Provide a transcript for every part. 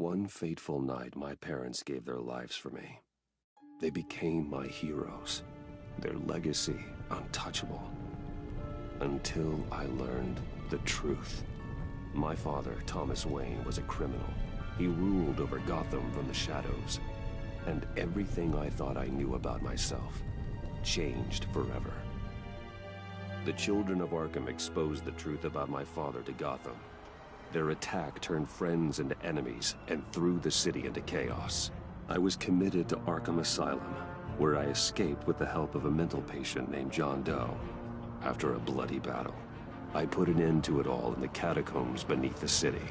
One fateful night, my parents gave their lives for me. They became my heroes, their legacy untouchable. Until I learned the truth. My father, Thomas Wayne, was a criminal. He ruled over Gotham from the shadows. And everything I thought I knew about myself changed forever. The children of Arkham exposed the truth about my father to Gotham. Their attack turned friends into enemies and threw the city into chaos. I was committed to Arkham Asylum, where I escaped with the help of a mental patient named John Doe. After a bloody battle, I put an end to it all in the catacombs beneath the city.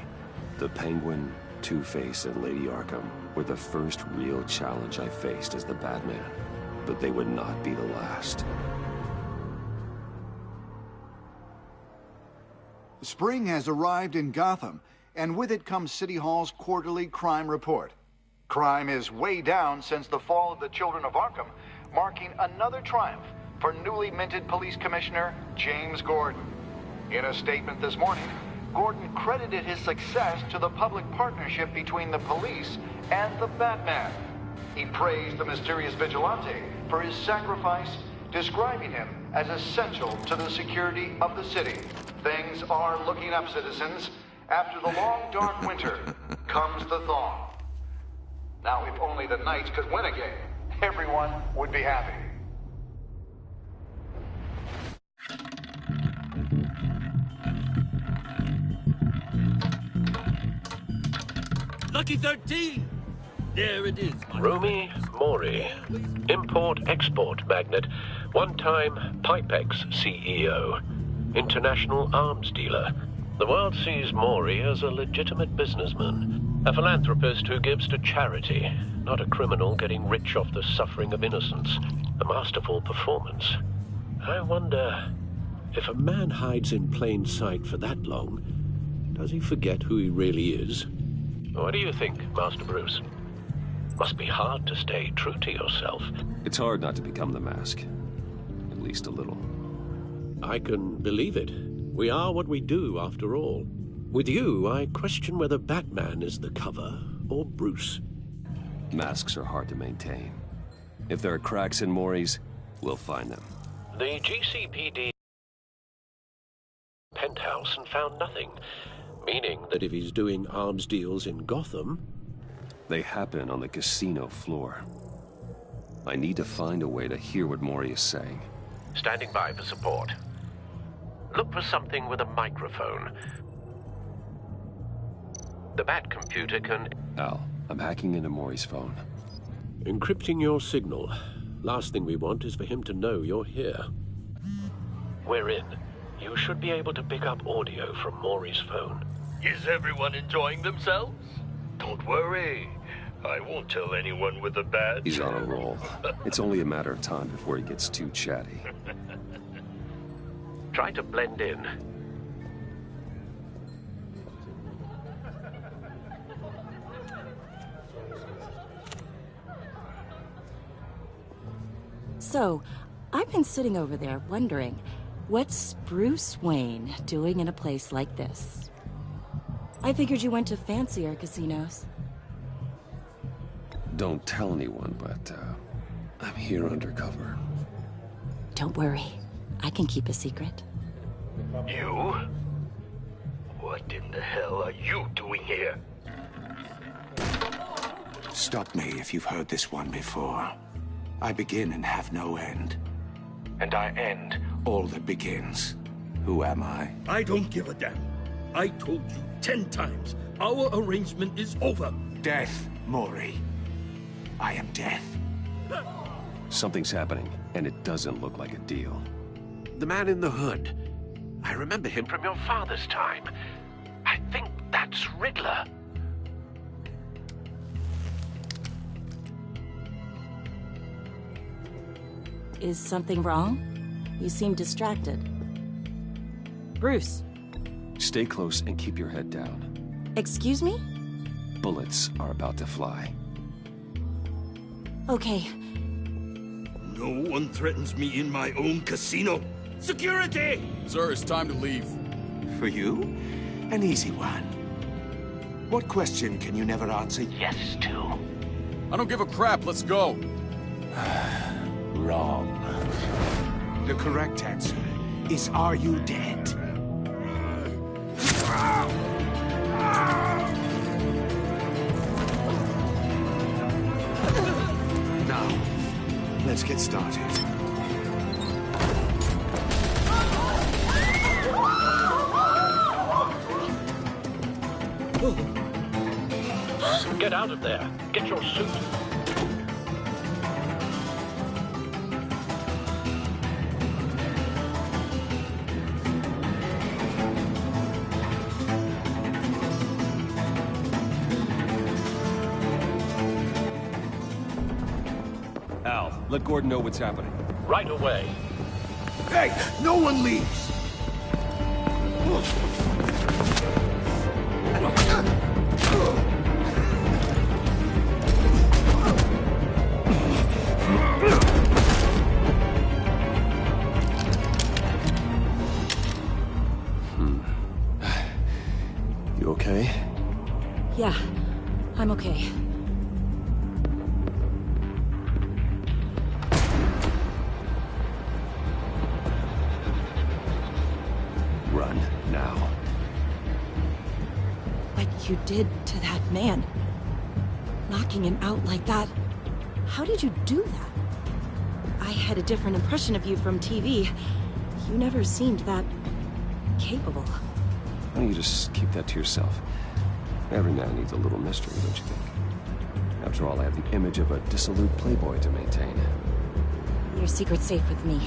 The Penguin, Two-Face, and Lady Arkham were the first real challenge I faced as the Batman, but they would not be the last. Spring has arrived in Gotham, and with it comes City Hall's quarterly crime report. Crime is way down since the fall of the Children of Arkham, marking another triumph for newly minted Police Commissioner James Gordon. In a statement this morning, Gordon credited his success to the public partnership between the police and the Batman. He praised the mysterious vigilante for his sacrifice, describing him as essential to the security of the city. Things are looking up, citizens. After the long, dark winter comes the thaw. Now, if only the Knights could win a game, everyone would be happy. Lucky 13! There it is. Romy Mori, import-export magnate, one-time Pipex CEO, international arms dealer. The world sees Mori as a legitimate businessman, a philanthropist who gives to charity, not a criminal getting rich off the suffering of innocence. A masterful performance. I wonder, if a man hides in plain sight for that long, does he forget who he really is? What do you think, Master Bruce? Must be hard to stay true to yourself. It's hard not to become the Mask. At least a little. I can believe it. We are what we do, after all. With you, I question whether Batman is the cover, or Bruce. Masks are hard to maintain. If there are cracks in Mori's, we'll find them. The GCPD penthouse and found nothing, meaning that if he's doing arms deals in Gotham... They happen on the casino floor. I need to find a way to hear what Mori is saying. Standing by for support. Look for something with a microphone. The Bat computer can... Al, I'm hacking into Mori's phone. Encrypting your signal. Last thing we want is for him to know you're here. We're in. You should be able to pick up audio from Mori's phone. Is everyone enjoying themselves? Don't worry. I won't tell anyone with a badge. He's on a roll. It's only a matter of time before he gets too chatty. Try to blend in. So, I've been sitting over there wondering, what's Bruce Wayne doing in a place like this? I figured you went to fancier casinos. Don't tell anyone, but I'm here undercover. Don't worry. I can keep a secret. You? What in the hell are you doing here? Stop me if you've heard this one before. I begin and have no end. And I end all that begins. Who am I? I don't give a damn. I told you 10 times. Our arrangement is over. Death, Mori. I am death. Something's happening, and it doesn't look like a deal. The man in the hood. I remember him from your father's time. I think that's Riddler. Is something wrong? You seem distracted. Bruce. Stay close and keep your head down. Excuse me? Bullets are about to fly. Okay. No one threatens me in my own casino. Security! Sir, it's time to leave. For you? An easy one. What question can you never answer yes to? I don't give a crap, let's go. Wrong. The correct answer is, are you dead? Now, let's get started. Get out of there. Get your suit. Al, let Gordon know what's happening. Right away. Hey, no one leaves! You okay? Yeah, I'm okay. Run, now. What you did to that man. Knocking him out like that. How did you do that? I had a different impression of you from TV. You never seemed that capable. Why don't you just keep that to yourself? Every man needs a little mystery, don't you think? After all, I have the image of a dissolute playboy to maintain. Your secret's safe with me.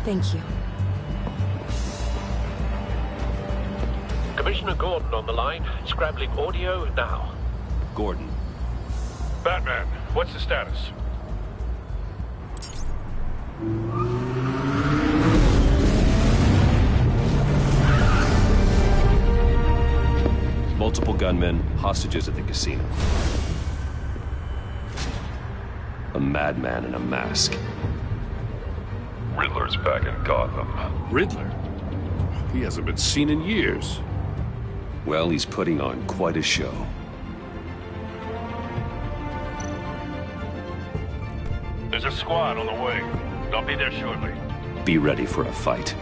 Thank you. Commissioner Gordon on the line. Scrambling audio now. Gordon. Batman, what's the status? Multiple gunmen, hostages at the casino. A madman in a mask. Riddler's back in Gotham. Riddler? He hasn't been seen in years. Well, he's putting on quite a show. There's a squad on the way. They'll be there shortly. Be ready for a fight.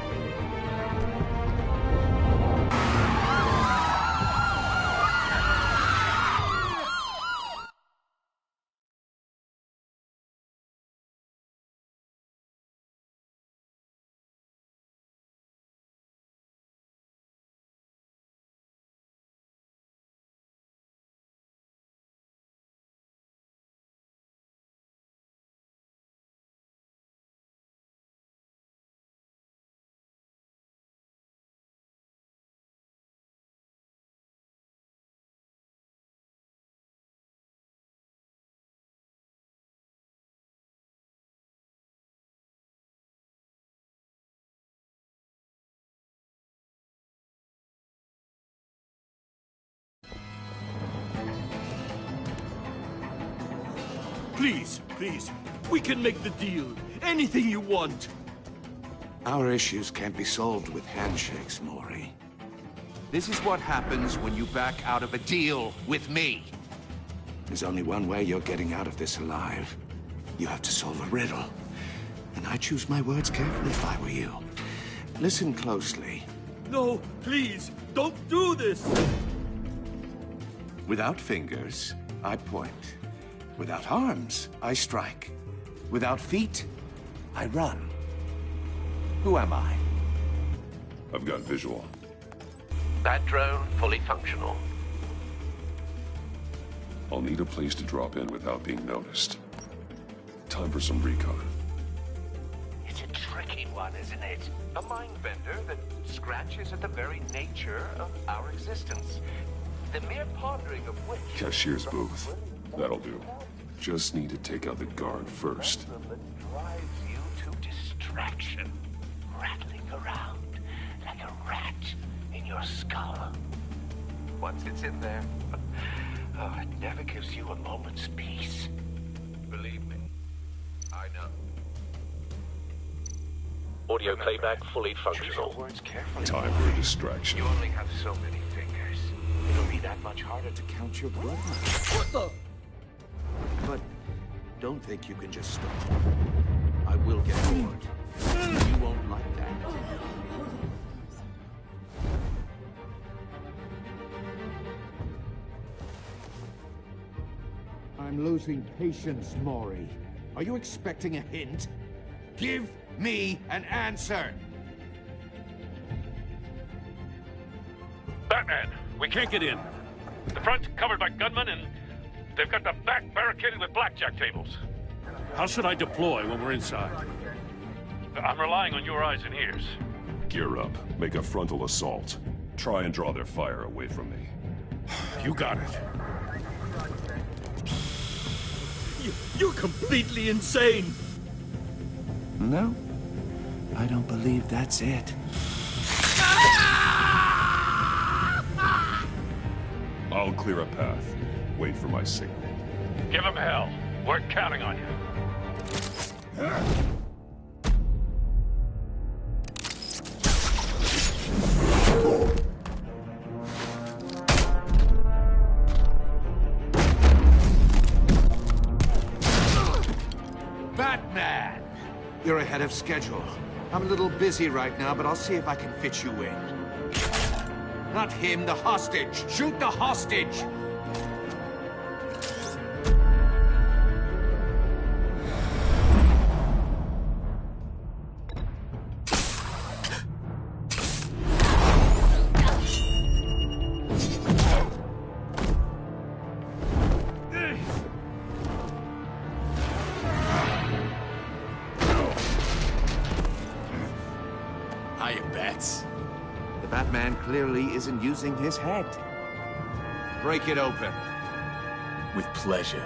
Please, please, we can make the deal. Anything you want. Our issues can't be solved with handshakes, Maury. This is what happens when you back out of a deal with me. There's only one way you're getting out of this alive. You have to solve a riddle. And I choose my words carefully if I were you. Listen closely. No, please, don't do this. Without fingers, I point. Without arms, I strike. Without feet, I run. Who am I? I've got visual. That drone fully functional. I'll need a place to drop in without being noticed. Time for some recon. It's a tricky one, isn't it? A mind bender that scratches at the very nature of our existence. The mere pondering of which... Cashier's booth. That'll do. Just need to take out the guard first. ...that drives you to distraction. Rattling around like a rat in your skull. Once it's in there, oh, it never gives you a moment's peace. Believe me, I know. Audio playback fully functional. Words carefully. Time for a distraction. You only have so many fingers. It'll be that much harder to count your blood. What the? But don't think you can just stop. I will get bored. You won't like that. I'm losing patience, Maury. Are you expecting a hint? Give me an answer! Batman, we can't get in. The front's covered by gunmen, and they've got the back barricaded with blackjack tables. How should I deploy when we're inside? I'm relying on your eyes and ears. Gear up. Make a frontal assault. Try and draw their fire away from me. You got it. You're completely insane! No, I don't believe that's it. I'll clear a path. Wait for my signal. Give him hell. We're counting on you. Batman! You're ahead of schedule. I'm a little busy right now, but I'll see if I can fit you in. Not him, the hostage! Shoot the hostage! Hiya, Bats. The Batman clearly isn't using his head. Break it open. With pleasure.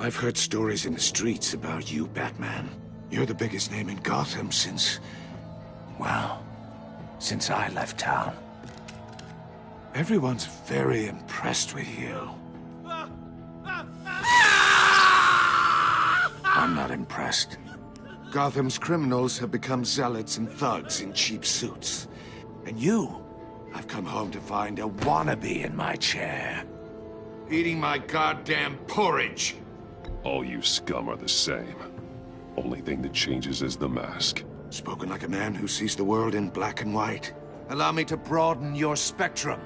I've heard stories in the streets about you, Batman. You're the biggest name in Gotham since... well, since I left town. Everyone's very impressed with you. I'm not impressed. Gotham's criminals have become zealots and thugs in cheap suits. And you, I've come home to find a wannabe in my chair. Eating my goddamn porridge. All you scum are the same. Only thing that changes is the mask. Spoken like a man who sees the world in black and white. Allow me to broaden your spectrum.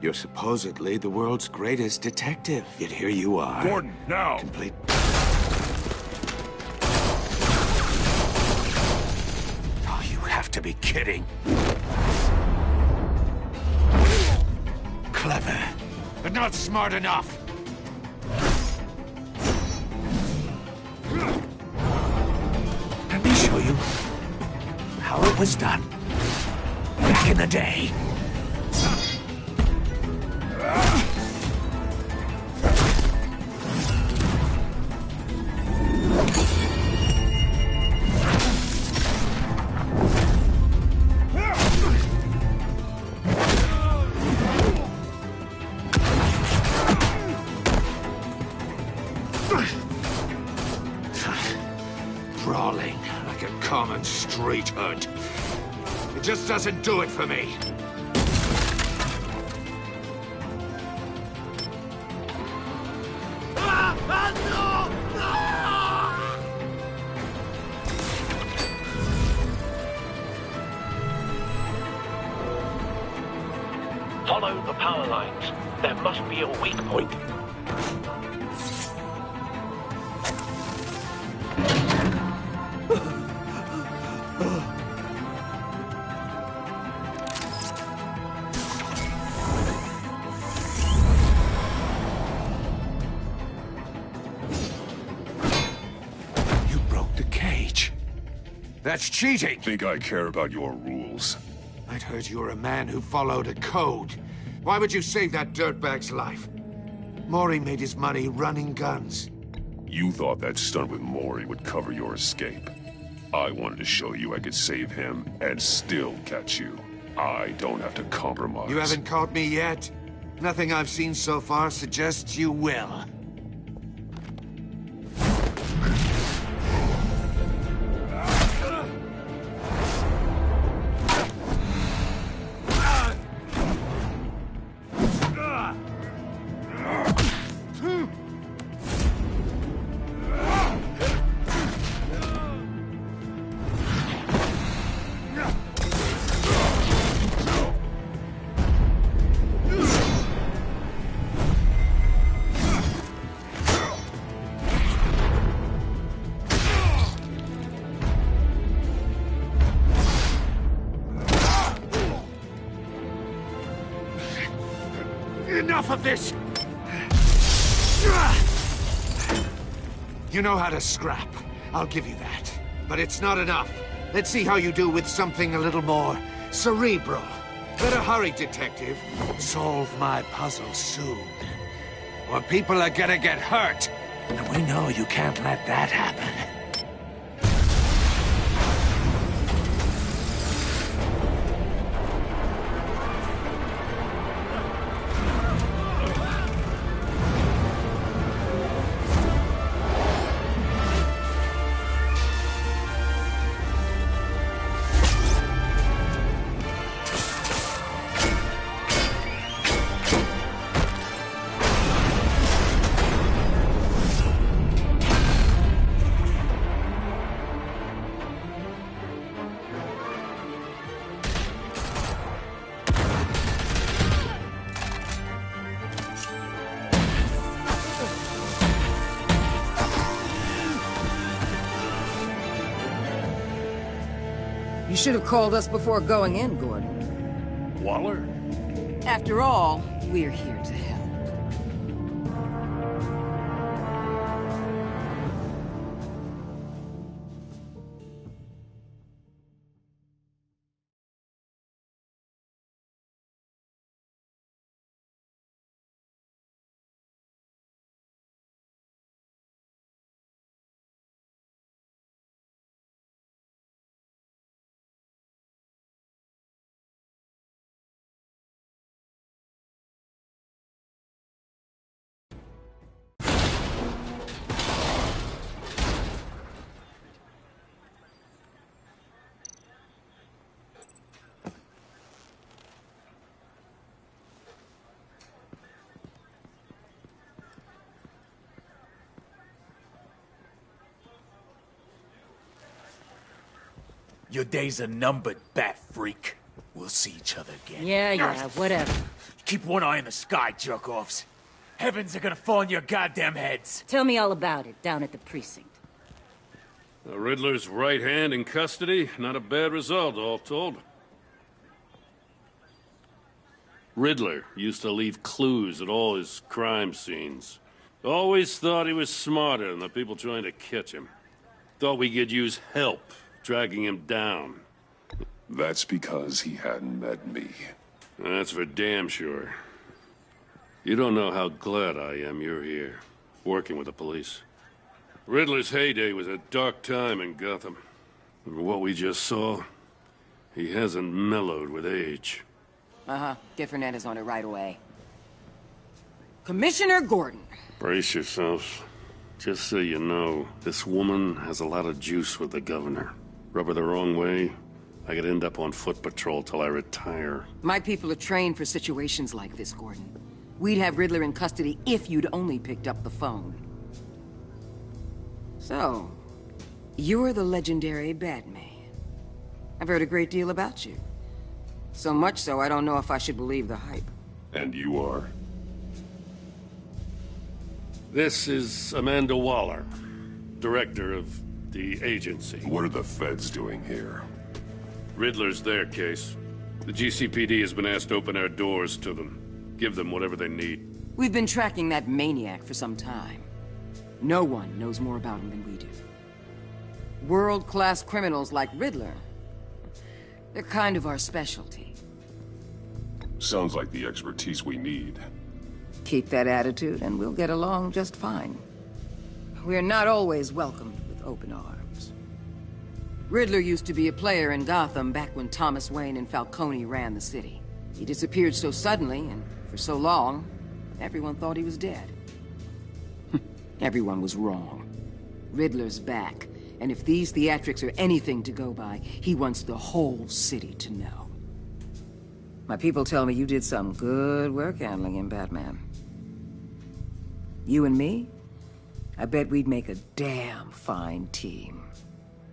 You're supposedly the world's greatest detective, yet here you are. Gordon, now! Complete... Oh, you have to be kidding. Clever, but not smart enough. Let me show you how it was done back in the day. Brawling like a common street hood. It just doesn't do it for me. Follow the power lines. There must be a weak point. That's cheating! Think I care about your rules? I'd heard you were a man who followed a code. Why would you save that dirtbag's life? Mori made his money running guns. You thought that stunt with Mori would cover your escape. I wanted to show you I could save him and still catch you. I don't have to compromise. You haven't caught me yet? Nothing I've seen so far suggests you will. Enough of this! You know how to scrap. I'll give you that. But it's not enough. Let's see how you do with something a little more cerebral. Better hurry, detective. Solve my puzzle soon. Or people are gonna get hurt. And we know you can't let that happen. You should have called us before going in, Gordon. Waller? After all, we're here to help. Your days are numbered, bat freak. We'll see each other again. Yeah, whatever. Keep one eye in the sky, jerk-offs. Heavens are gonna fall on your goddamn heads. Tell me all about it, down at the precinct. The Riddler's right hand in custody. Not a bad result, all told. Riddler used to leave clues at all his crime scenes. Always thought he was smarter than the people trying to catch him. Thought we could use help dragging him down. That's because he hadn't met me. That's for damn sure. You don't know how glad I am you're here, working with the police. Riddler's heyday was a dark time in Gotham. And what we just saw, he hasn't mellowed with age. Get Fernandez on it right away. Commissioner Gordon. Brace yourselves. Just so you know, this woman has a lot of juice with the governor. Rub her the wrong way, I could end up on foot patrol till I retire. My people are trained for situations like this, Gordon. We'd have Riddler in custody if you'd only picked up the phone. So, you're the legendary Batman. I've heard a great deal about you. So much so, I don't know if I should believe the hype. And you are? This is Amanda Waller, director of the agency. What are the feds doing here? Riddler's their case. The GCPD has been asked to open our doors to them. Give them whatever they need. We've been tracking that maniac for some time. No one knows more about him than we do. World-class criminals like Riddler. They're kind of our specialty. Sounds like the expertise we need. Keep that attitude and we'll get along just fine. We're not always welcomed with open arms. Riddler used to be a player in Gotham back when Thomas Wayne and Falcone ran the city. He disappeared so suddenly and for so long, everyone thought he was dead. Everyone was wrong. Riddler's back, and if these theatrics are anything to go by, he wants the whole city to know. My people tell me you did some good work handling him, Batman. You and me? I bet we'd make a damn fine team.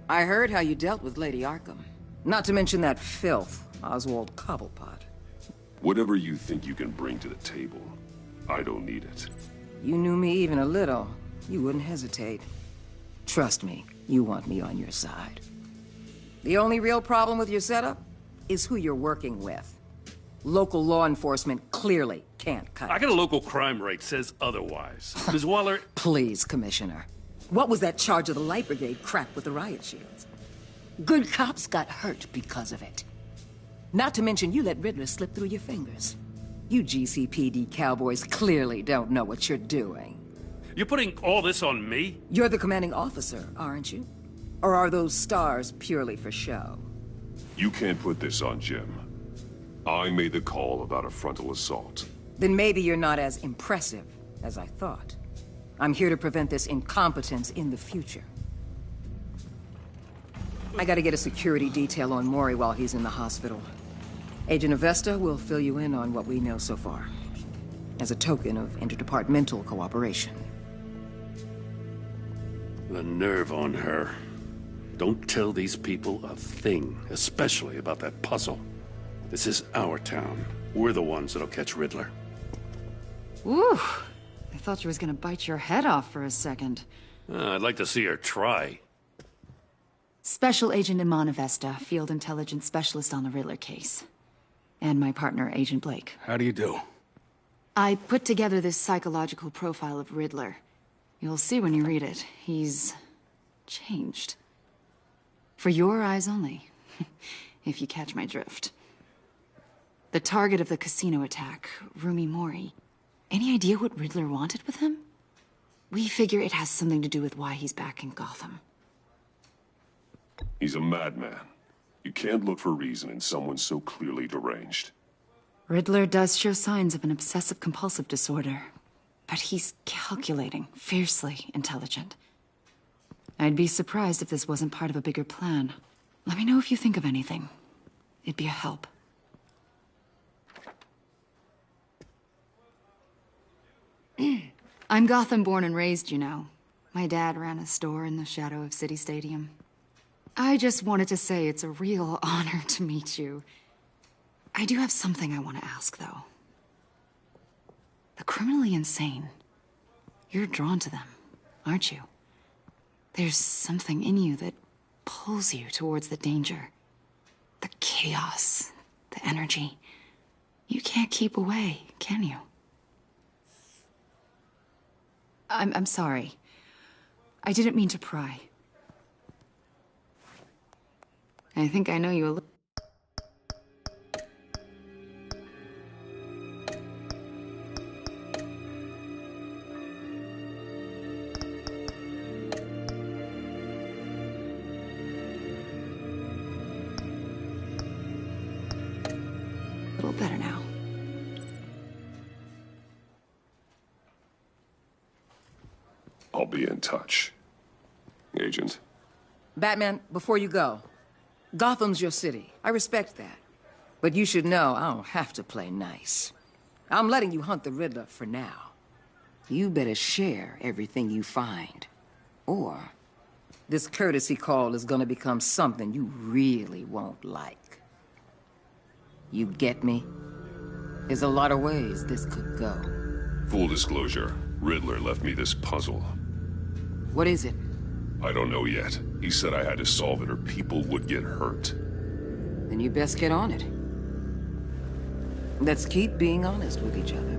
I heard how you dealt with Lady Arkham. Not to mention that filth, Oswald Cobblepot. Whatever you think you can bring to the table, I don't need it. You knew me even a little, you wouldn't hesitate. Trust me, you want me on your side. The only real problem with your setup is who you're working with. Local law enforcement clearly can't cut it. I got a local crime rate says otherwise. Ms. Waller... Please, Commissioner. What was that charge of the Light Brigade crap with the riot shields? Good cops got hurt because of it. Not to mention you let Riddler slip through your fingers. You GCPD cowboys clearly don't know what you're doing. You're putting all this on me? You're the commanding officer, aren't you? Or are those stars purely for show? You can't put this on Jim. I made the call about a frontal assault. Then maybe you're not as impressive as I thought. I'm here to prevent this incompetence in the future. I gotta get a security detail on Mori while he's in the hospital. Agent Avesta will fill you in on what we know so far, as a token of interdepartmental cooperation. The nerve on her. Don't tell these people a thing, especially about that puzzle. This is our town. We're the ones that'll catch Riddler. Ooh, I thought she was gonna bite your head off for a second. I'd like to see her try. Special Agent Iman Avesta, Field Intelligence Specialist on the Riddler case. And my partner, Agent Blake. How do you do? I put together this psychological profile of Riddler. You'll see when you read it. He's changed. For your eyes only, if you catch my drift. The target of the casino attack, Rumi Mori. Any idea what Riddler wanted with him? We figure it has something to do with why he's back in Gotham. He's a madman. You can't look for reason in someone so clearly deranged. Riddler does show signs of an obsessive-compulsive disorder, but he's calculating, fiercely intelligent. I'd be surprised if this wasn't part of a bigger plan. Let me know if you think of anything. It'd be a help. I'm Gotham born and raised, you know. My dad ran a store in the shadow of City Stadium. I just wanted to say it's a real honor to meet you. I do have something I want to ask, though. The criminally insane. You're drawn to them, aren't you? There's something in you that pulls you towards the danger. The chaos, the energy. You can't keep away, can you? I'm sorry. I didn't mean to pry. I think I know you a little. A little better now. I'll be in touch. Agent. Batman, before you go, Gotham's your city. I respect that. But you should know I don't have to play nice. I'm letting you hunt the Riddler for now. You better share everything you find. Or this courtesy call is gonna become something you really won't like. You get me? There's a lot of ways this could go. Full disclosure, Riddler left me this puzzle. What is it? I don't know yet. He said I had to solve it or people would get hurt. Then you best get on it. Let's keep being honest with each other.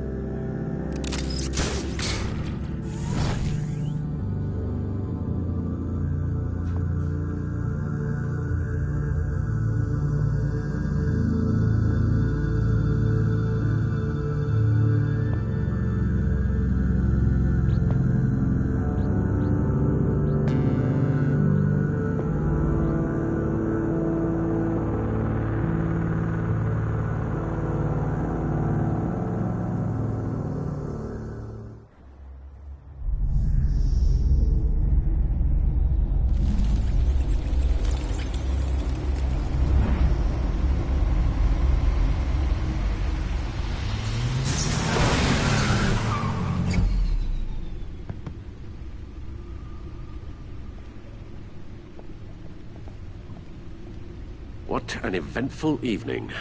What an eventful evening.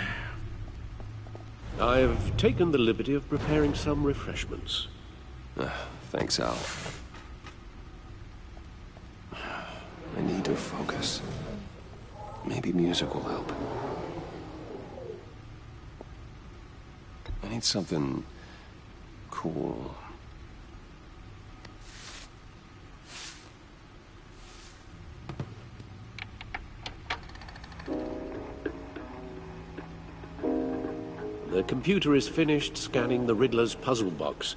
I've taken the liberty of preparing some refreshments. Thanks, Al. I need to focus. Maybe music will help. I need something cool. The computer is finished scanning the Riddler's puzzle box.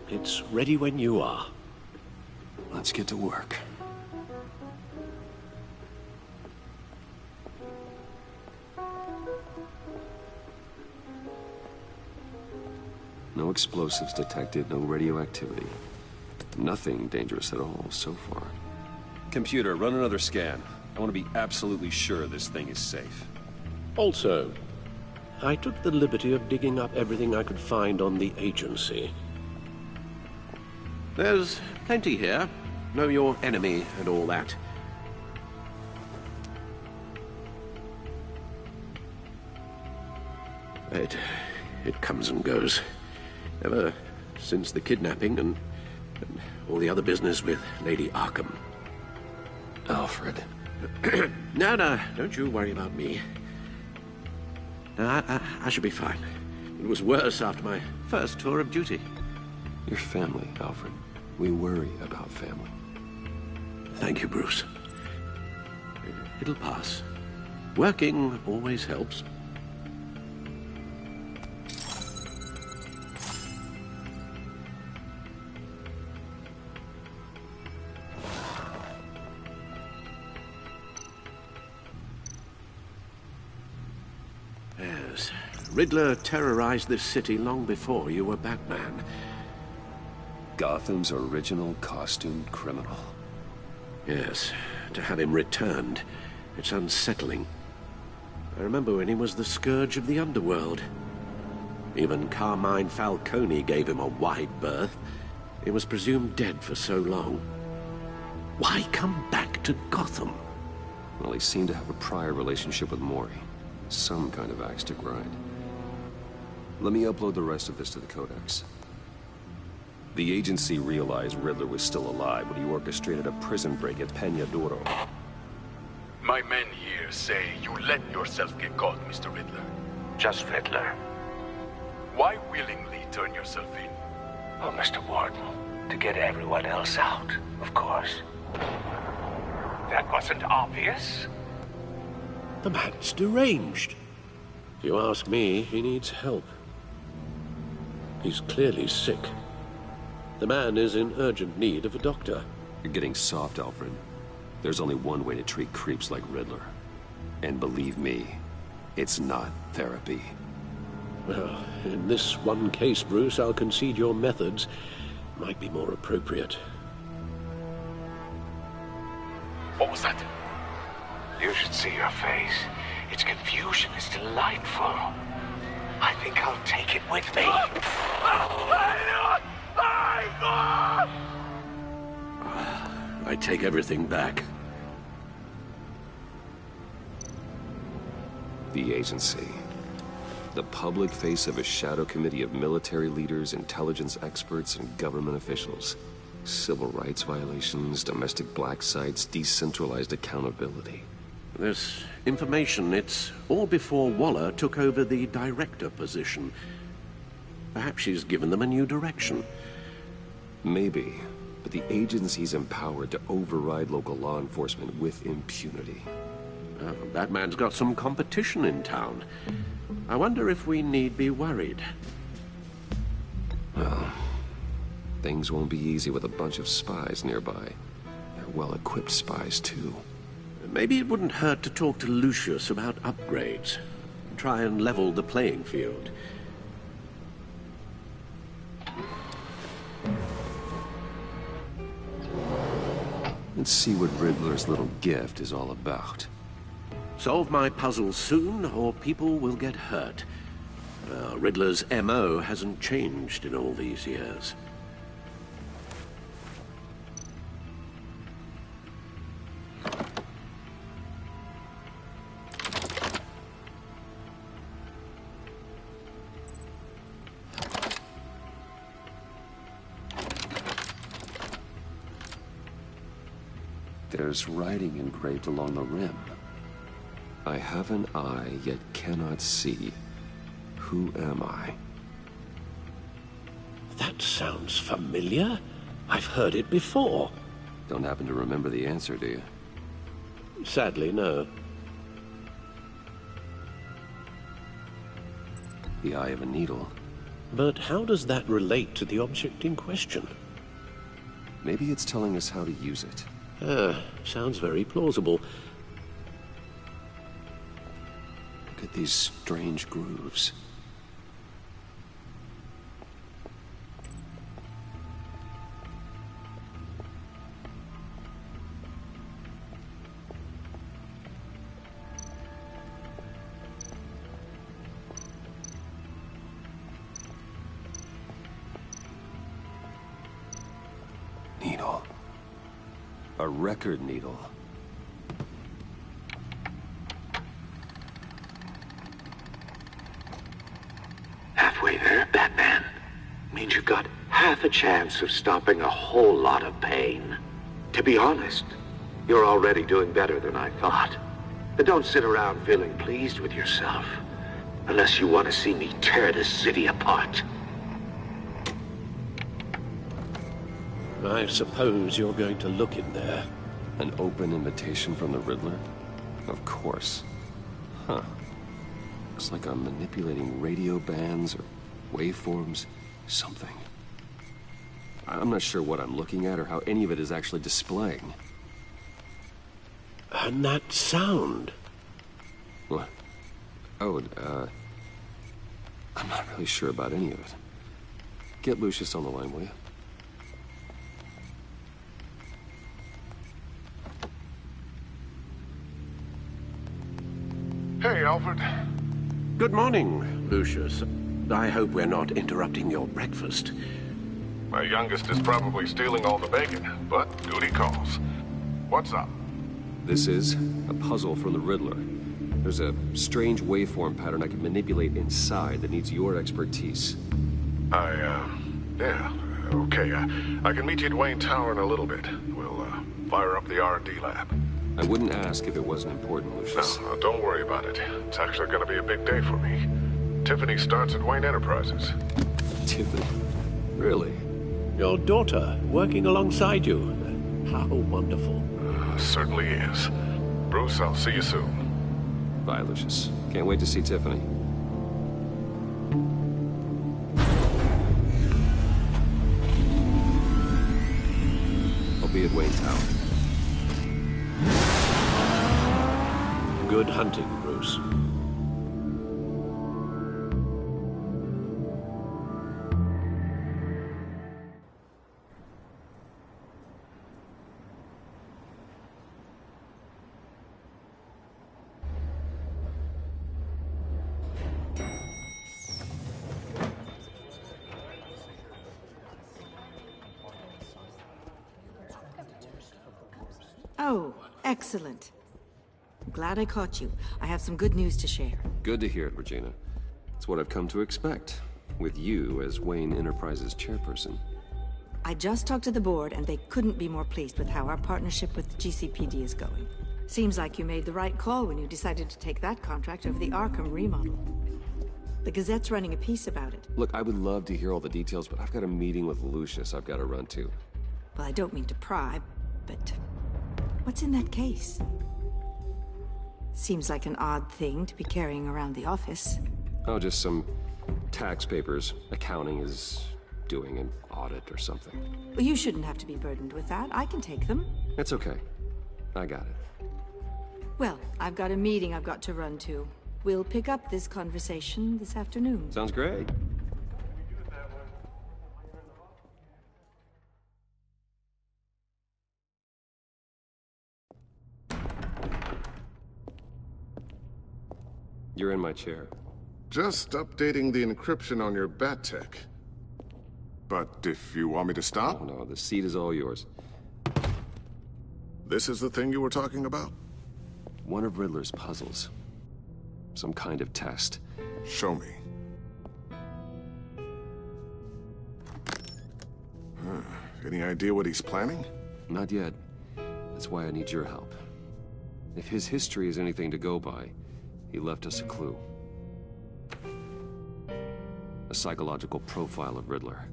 It's ready when you are. Let's get to work. No explosives detected, no radioactivity. Nothing dangerous at all so far. Computer, run another scan. I want to be absolutely sure this thing is safe. Also, I took the liberty of digging up everything I could find on the agency. There's plenty here. Know your enemy and all that. It comes and goes. Ever since the kidnapping and all the other business with Lady Arkham. Alfred. No, don't you worry about me. No, I should be fine. It was worse after my first tour of duty. Your family, Alfred. We worry about family. Thank you, Bruce. It'll pass. Working always helps. Yes. Riddler terrorized this city long before you were Batman. Gotham's original costumed criminal. Yes, to have him returned, it's unsettling. I remember when he was the scourge of the underworld. Even Carmine Falcone gave him a wide berth. He was presumed dead for so long. Why come back to Gotham? Well, he seemed to have a prior relationship with Mori. Some kind of axe to grind. Let me upload the rest of this to the Codex. The agency realized Riddler was still alive when he orchestrated a prison break at Peña Duro. My men here say you let yourself get caught, Mr. Riddler. Just Riddler. Why willingly turn yourself in? Oh, Mr. Warden, to get everyone else out, of course. That wasn't obvious. The man's deranged. If you ask me, he needs help. He's clearly sick. The man is in urgent need of a doctor. You're getting soft, Alfred. There's only one way to treat creeps like Riddler. And believe me, it's not therapy. Well, in this one case, Bruce, I'll concede your methods might be more appropriate. What was that? You should see your face. Its confusion is delightful. I think I'll take it with me. I take everything back. The agency. The public face of a shadow committee of military leaders, intelligence experts, and government officials. Civil rights violations, domestic black sites, decentralized accountability. This information, it's all before Waller took over the director position. Perhaps she's given them a new direction. Maybe, but the agency's empowered to override local law enforcement with impunity. Batman's got some competition in town. I wonder if we need be worried. Well, things won't be easy with a bunch of spies nearby. They're well-equipped spies, too. Maybe it wouldn't hurt to talk to Lucius about upgrades. Try and level the playing field. Let's see what Riddler's little gift is all about. Solve my puzzle soon, or people will get hurt. Riddler's MO hasn't changed in all these years. There's writing engraved along the rim. I have an eye, yet cannot see. Who am I? That sounds familiar. I've heard it before. Don't happen to remember the answer, do you? Sadly, no. The eye of a needle. But how does that relate to the object in question? Maybe it's telling us how to use it. Sounds very plausible. Look at these strange grooves. Needle. A record needle. Halfway there, Batman. Means you've got half a chance of stopping a whole lot of pain. To be honest, you're already doing better than I thought. But don't sit around feeling pleased with yourself. Unless you want to see me tear this city apart. I suppose you're going to look in there. An open invitation from the Riddler? Of course. Huh. Looks like I'm manipulating radio bands or waveforms. Something. I'm not sure what I'm looking at or how any of it is actually displaying. And that sound. What? Oh, I'm not really sure about any of it. Get Lucius on the line, will you? Hey, Alfred. Good morning, Lucius. I hope we're not interrupting your breakfast. My youngest is probably stealing all the bacon, but duty calls. What's up? This is a puzzle from the Riddler. There's a strange waveform pattern I can manipulate inside that needs your expertise. Yeah, okay. I can meet you at Wayne Tower in a little bit. We'll, fire up the R&D lab. I wouldn't ask if it wasn't important, Lucius. No, don't worry about it. It's actually gonna be a big day for me. Tiffany starts at Wayne Enterprises. Tiffany? Really? Your daughter, working alongside you. How wonderful. Certainly is. Bruce, I'll see you soon. Bye, Lucius. Can't wait to see Tiffany. I'll be at Wayne Tower. Good hunting, Bruce. Oh, excellent. I'm glad I caught you. I have some good news to share. Good to hear it, Regina. It's what I've come to expect, with you as Wayne Enterprises chairperson. I just talked to the board, and they couldn't be more pleased with how our partnership with GCPD is going. Seems like you made the right call when you decided to take that contract over the Arkham remodel. The Gazette's running a piece about it. Look, I would love to hear all the details, but I've got a meeting with Lucius I've got to run to. Well, I don't mean to pry, but what's in that case? Seems like an odd thing to be carrying around the office. Oh, just some tax papers. Accounting is doing an audit or something. Well, you shouldn't have to be burdened with that. I can take them. It's okay. I got it. Well, I've got a meeting I've got to run to. We'll pick up this conversation this afternoon. Sounds great. You're in my chair. Just updating the encryption on your Bat-Tech. But if you want me to stop? Oh, no, the seat is all yours. This is the thing you were talking about? One of Riddler's puzzles. Some kind of test. Show me. Any idea what he's planning? Not yet. That's why I need your help. If his history is anything to go by, he left us a clue. A psychological profile of Riddler.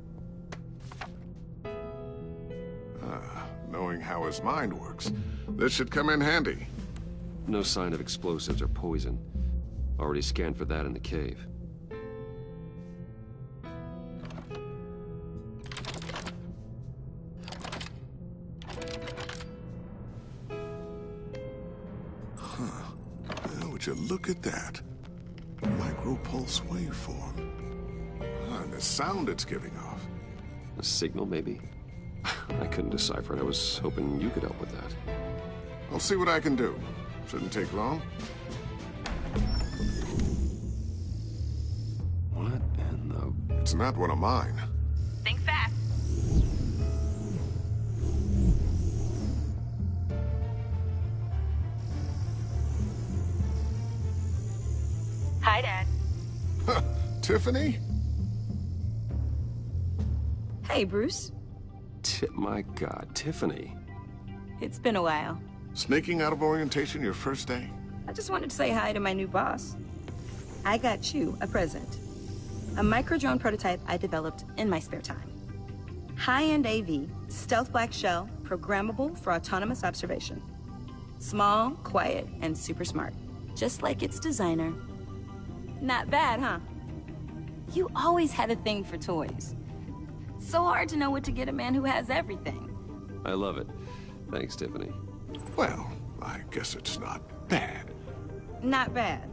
Knowing how his mind works, this should come in handy. No sign of explosives or poison. Already scanned for that in the cave. Would you look at that? Micropulse waveform. And the sound it's giving off. A signal, maybe? I couldn't decipher it. I was hoping you could help with that. I'll see what I can do. Shouldn't take long. What in the... It's not one of mine. Think fast. Hi, Dad. Tiffany? Hey, Bruce. My God, Tiffany. It's been a while. Sneaking out of orientation your first day? I just wanted to say hi to my new boss. I got you a present. A micro-drone prototype I developed in my spare time. High-end AV, stealth black shell, programmable for autonomous observation. Small, quiet, and super smart. Just like its designer. Not bad, huh? You always had a thing for toys. So hard to know what to get a man who has everything. I love it. Thanks, Tiffany. Well, I guess it's not bad. Not bad.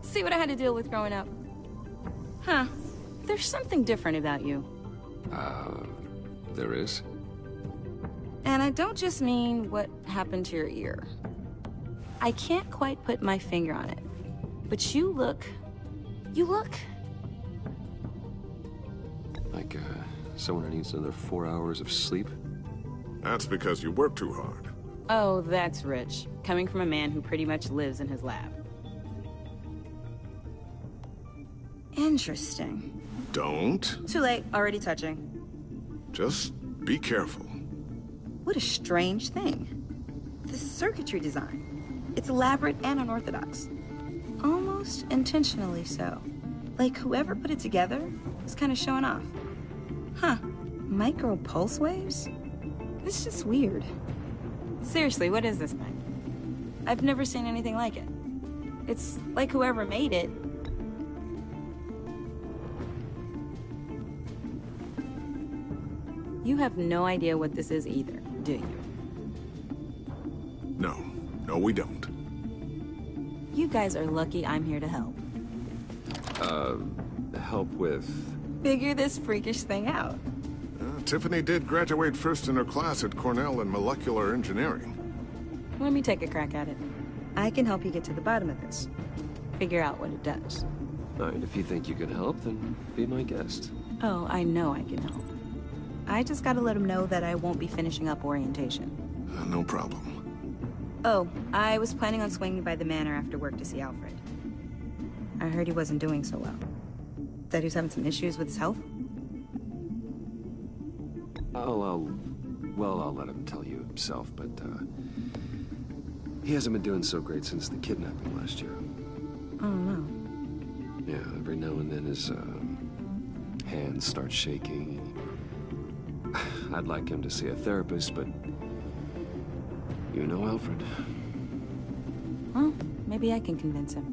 See what I had to deal with growing up? Huh. There's something different about you. There is? And I don't just mean what happened to your ear. I can't quite put my finger on it. But you look... Like, someone who needs another 4 hours of sleep? That's because you work too hard. Oh, that's rich. Coming from a man who pretty much lives in his lab. Interesting. Don't. Too late. Already touching. Just be careful. What a strange thing. The circuitry design. It's elaborate and unorthodox. Almost intentionally so. Like whoever put it together was kind of showing off. Huh. Micro pulse waves? It's just weird. Seriously, what is this thing? I've never seen anything like it. It's like whoever made it. You have no idea what this is either, do you? No, we don't. You guys are lucky I'm here to help. Help with... Figure this freakish thing out. Tiffany did graduate first in her class at Cornell in molecular engineering. Let me take a crack at it. I can help you get to the bottom of this. Figure out what it does. All right, if you think you can help, then be my guest. Oh, I know I can help. I just gotta let him know that I won't be finishing up orientation. No problem. Oh, I was planning on swinging by the manor after work to see Alfred. I heard he wasn't doing so well. Said he was having some issues with his health? I'll let him tell you himself, but, he hasn't been doing so great since the kidnapping last year. Oh, no. Yeah, every now and then his, hands start shaking. I'd like him to see a therapist, but... You know Alfred. Well, maybe I can convince him.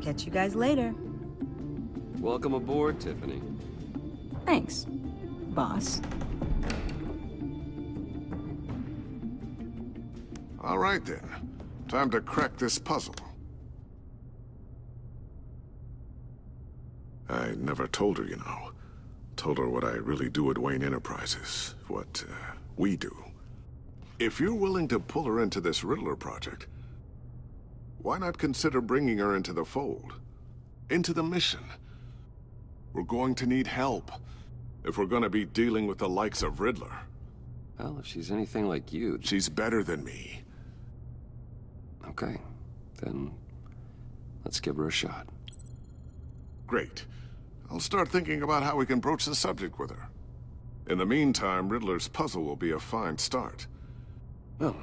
Catch you guys later. Welcome aboard, Tiffany. Thanks, boss. All right, then. Time to crack this puzzle. I never told her, you know. Told her what I really do at Wayne Enterprises. What, we do. If you're willing to pull her into this Riddler project, why not consider bringing her into the fold? Into the mission? We're going to need help if we're going to be dealing with the likes of Riddler. Well, if she's anything like you... She's better than me. Okay, then let's give her a shot. Great. I'll start thinking about how we can broach the subject with her. In the meantime, Riddler's puzzle will be a fine start. Well,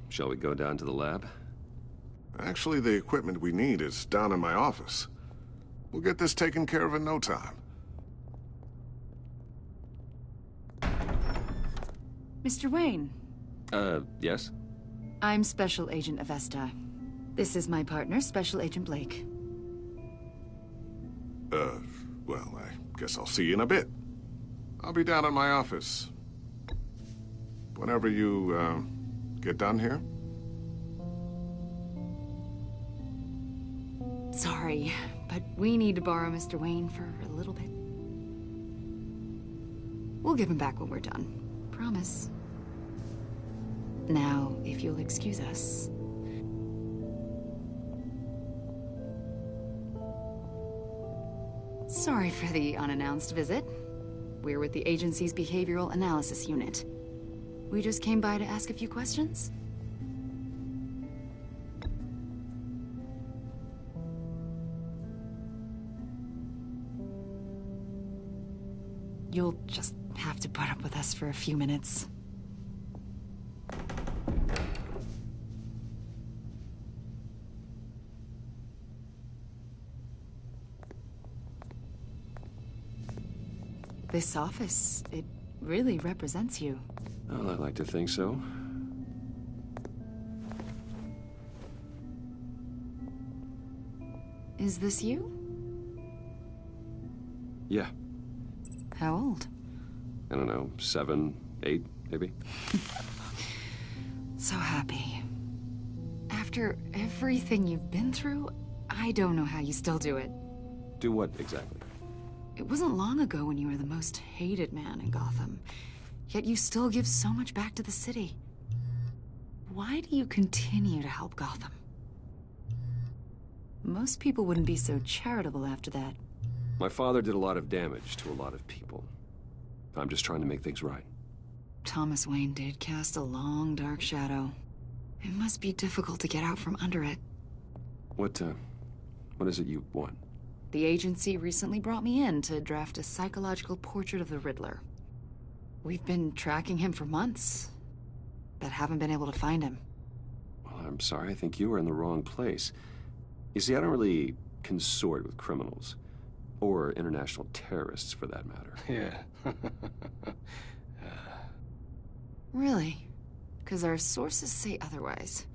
shall we go down to the lab? Actually, the equipment we need is down in my office. We'll get this taken care of in no time. Mr. Wayne. Yes? I'm Special Agent Avesta. This is my partner, Special Agent Blake. Well, I guess I'll see you in a bit. I'll be down at my office. Whenever you, get done here. Sorry, but we need to borrow Mr. Wayne for a little bit. We'll give him back when we're done. Promise. Now, if you'll excuse us. Sorry for the unannounced visit. We're with the agency's Behavioral Analysis Unit. We just came by to ask a few questions. You'll just have to put up with us for a few minutes. This office, it really represents you. Well, I'd like to think so. Is this you? Yeah. How old? I don't know, 7, 8, maybe? So happy. After everything you've been through, I don't know how you still do it. Do what, exactly? It wasn't long ago when you were the most hated man in Gotham. Yet you still give so much back to the city. Why do you continue to help Gotham? Most people wouldn't be so charitable after that. My father did a lot of damage to a lot of people. I'm just trying to make things right. Thomas Wayne did cast a long, dark shadow. It must be difficult to get out from under it. What is it you want? The agency recently brought me in to draft a psychological portrait of the Riddler. We've been tracking him for months, but haven't been able to find him. Well, I'm sorry, I think you were in the wrong place. You see, I don't really consort with criminals. Or international terrorists, for that matter. Yeah. Really? Because our sources say otherwise.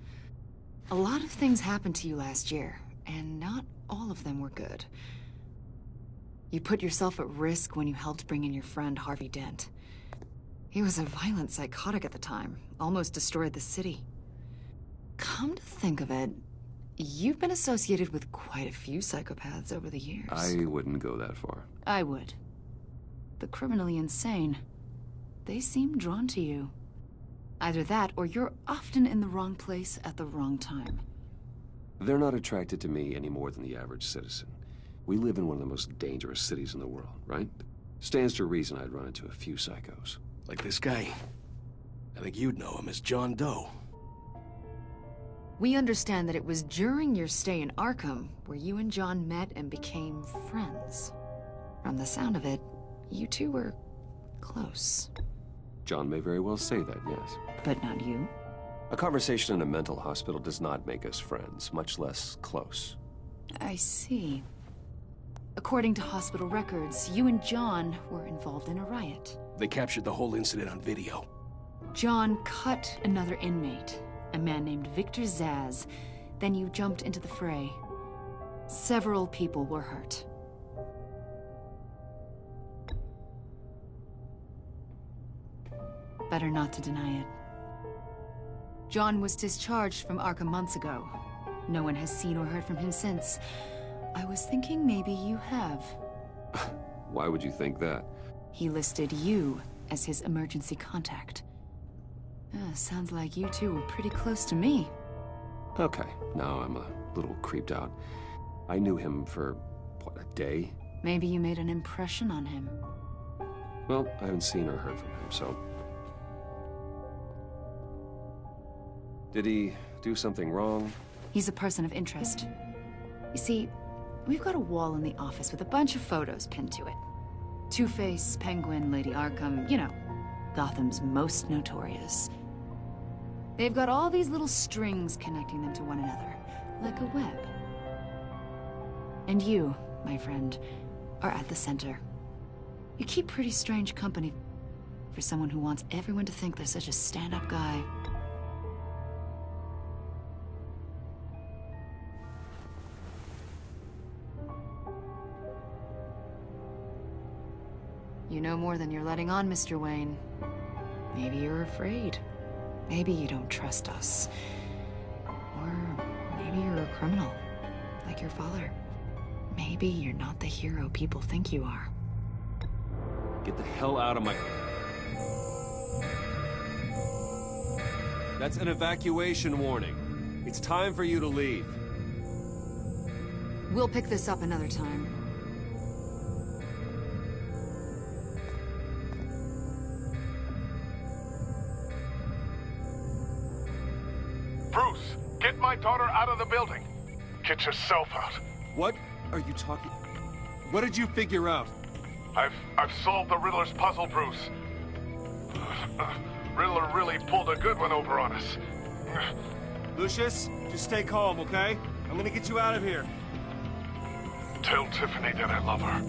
A lot of things happened to you last year, and not all of them were good. You put yourself at risk when you helped bring in your friend Harvey Dent. He was a violent psychotic at the time, almost destroyed the city. Come to think of it, you've been associated with quite a few psychopaths over the years. I wouldn't go that far. I would. The criminally insane. They seem drawn to you. Either that, or you're often in the wrong place at the wrong time. They're not attracted to me any more than the average citizen. We live in one of the most dangerous cities in the world, right? Stands to reason I'd run into a few psychos. Like this guy. I think you'd know him as John Doe. We understand that it was during your stay in Arkham where you and John met and became friends. From the sound of it, you two were close. John may very well say that, yes. But not you? A conversation in a mental hospital does not make us friends, much less close. I see. According to hospital records, you and John were involved in a riot. They captured the whole incident on video. John cut another inmate, a man named Victor Zsasz. Then you jumped into the fray. Several people were hurt. Better not to deny it. John was discharged from Arkham months ago. No one has seen or heard from him since. I was thinking maybe you have. Why would you think that? He listed you as his emergency contact. Sounds like you two were pretty close to me. Okay, now I'm a little creeped out. I knew him for, what, a day? Maybe you made an impression on him. Well, I haven't seen or heard from him, so... Did he do something wrong? He's a person of interest. You see, We've got a wall in the office with a bunch of photos pinned to it. Two-Face, Penguin, Lady Arkham, you know, Gotham's most notorious. They've got all these little strings connecting them to one another, like a web. And you, my friend, are at the center. You keep pretty strange company for someone who wants everyone to think they're such a stand-up guy. You know more than you're letting on, Mr. Wayne. Maybe you're afraid. Maybe you don't trust us. Or maybe you're a criminal, like your father. Maybe you're not the hero people think you are. Get the hell out of my... That's an evacuation warning. It's time for you to leave. We'll pick this up another time. Bruce, get my daughter out of the building. Get yourself out. What are you talking... What did you figure out? I've solved the Riddler's puzzle, Bruce. Riddler really pulled a good one over on us. Lucius, just stay calm, okay? I'm gonna get you out of here. Tell Tiffany that I love her.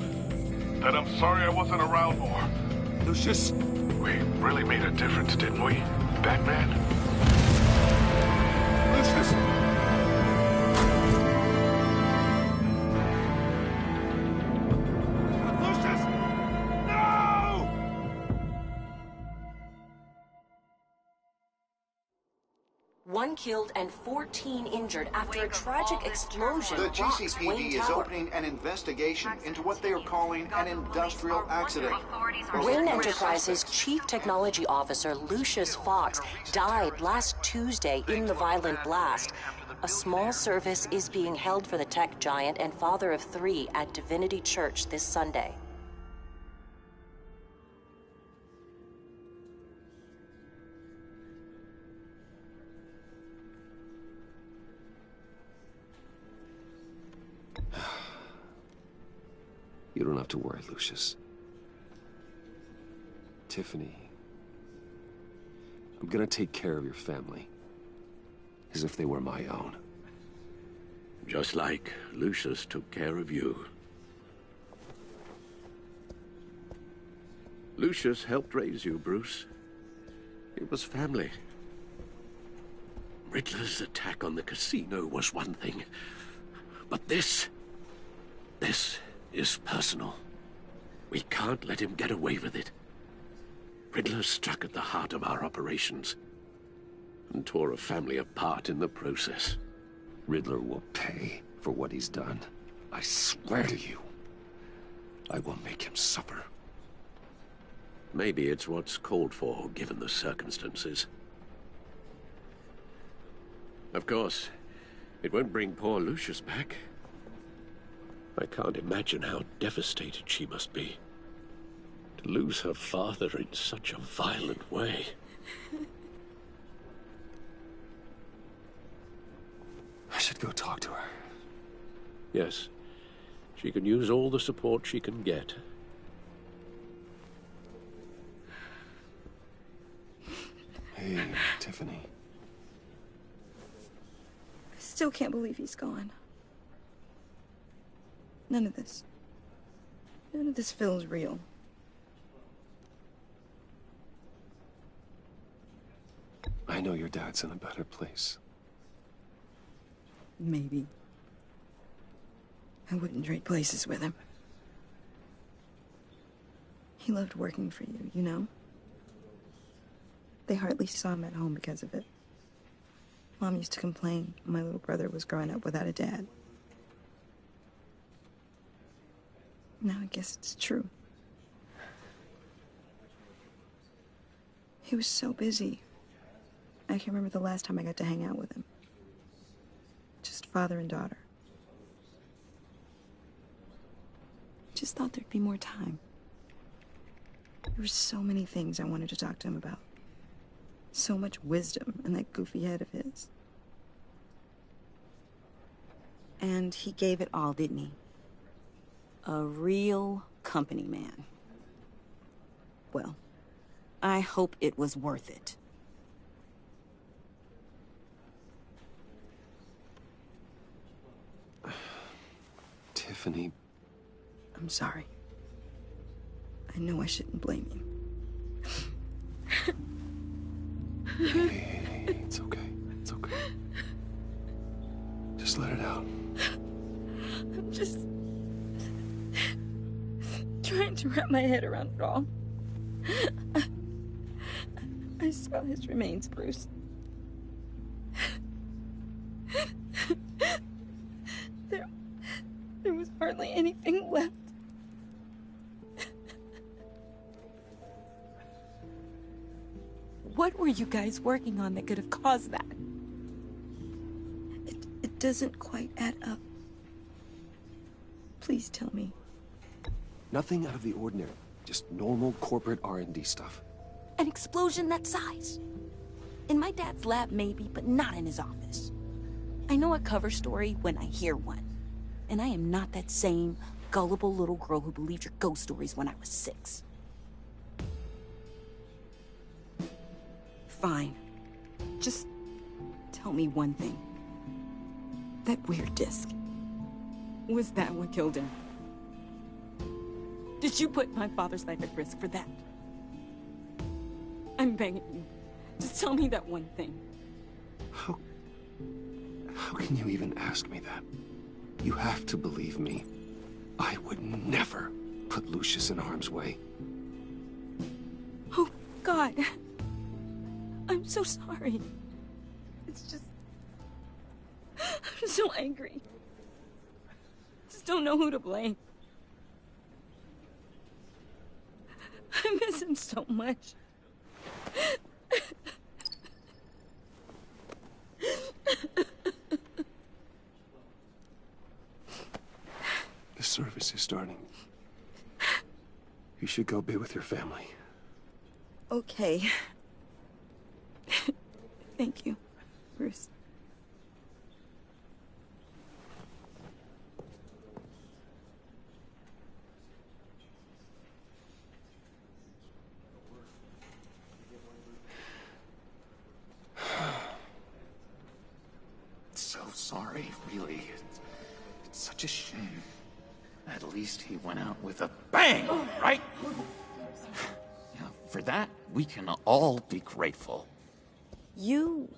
That I'm sorry I wasn't around more. Lucius? We really made a difference, didn't we, Batman? Lucius! One killed and 14 injured after a tragic explosion. The rocks GCPD Wayne is Tower. opening an investigation into what they are calling an industrial accident. Wayne Enterprises' Chief Technology Officer Lucius Fox died last Tuesday in the violent blast. A small service is being held for the tech giant and father of 3 at Divinity Church this Sunday. You don't have to worry, Lucius. Tiffany, I'm gonna take care of your family. As if they were my own. Just like Lucius took care of you. Lucius helped raise you, Bruce. It was family. Riddler's attack on the casino was one thing. But this is personal. We can't let him get away with it. Riddler struck at the heart of our operations and tore a family apart in the process. Riddler will pay for what he's done. I swear to you, I will make him suffer. Maybe it's what's called for, given the circumstances. Of course, it won't bring poor Lucius back. I can't imagine how devastated she must be. To lose her father in such a violent way. I should go talk to her. Yes, she can use all the support she can get. Hey, Tiffany. I still can't believe he's gone. None of this feels real. I know your dad's in a better place. Maybe. I wouldn't trade places with him. He loved working for you, you know? They hardly saw him at home because of it. Mom used to complain my little brother was growing up without a dad. Now I guess it's true. He was so busy. I can't remember the last time I got to hang out with him. Just father and daughter. Just thought there'd be more time. There were so many things I wanted to talk to him about. So much wisdom in that goofy head of his. And he gave it all, didn't he? A real company man. Well, I hope it was worth it. Tiffany... I'm sorry. I know I shouldn't blame you. Hey, it's okay. It's okay. Just let it out. I'm just... trying to wrap my head around it all. I saw his remains, Bruce. There was hardly anything left. What were you guys working on that could have caused that? It doesn't quite add up. Please tell me. Nothing out of the ordinary. Just normal corporate R&D stuff. An explosion that size? In my dad's lab, maybe, but not in his office. I know a cover story when I hear one. And I am not that same gullible little girl who believed your ghost stories when I was 6. Fine. Just tell me one thing. That weird disc. Was that what killed him? Did you put my father's life at risk for that? I'm begging you. Just tell me that one thing. How can you even ask me that? You have to believe me. I would never put Lucius in harm's way. Oh, God. I'm so sorry. It's just... I'm so angry. Just don't know who to blame. I miss him so much. The service is starting. You should go be with your family. Okay. Thank you, Bruce. So sorry, really. It's such a shame. At least he went out with a bang, right? Yeah, for that, we can all be grateful. You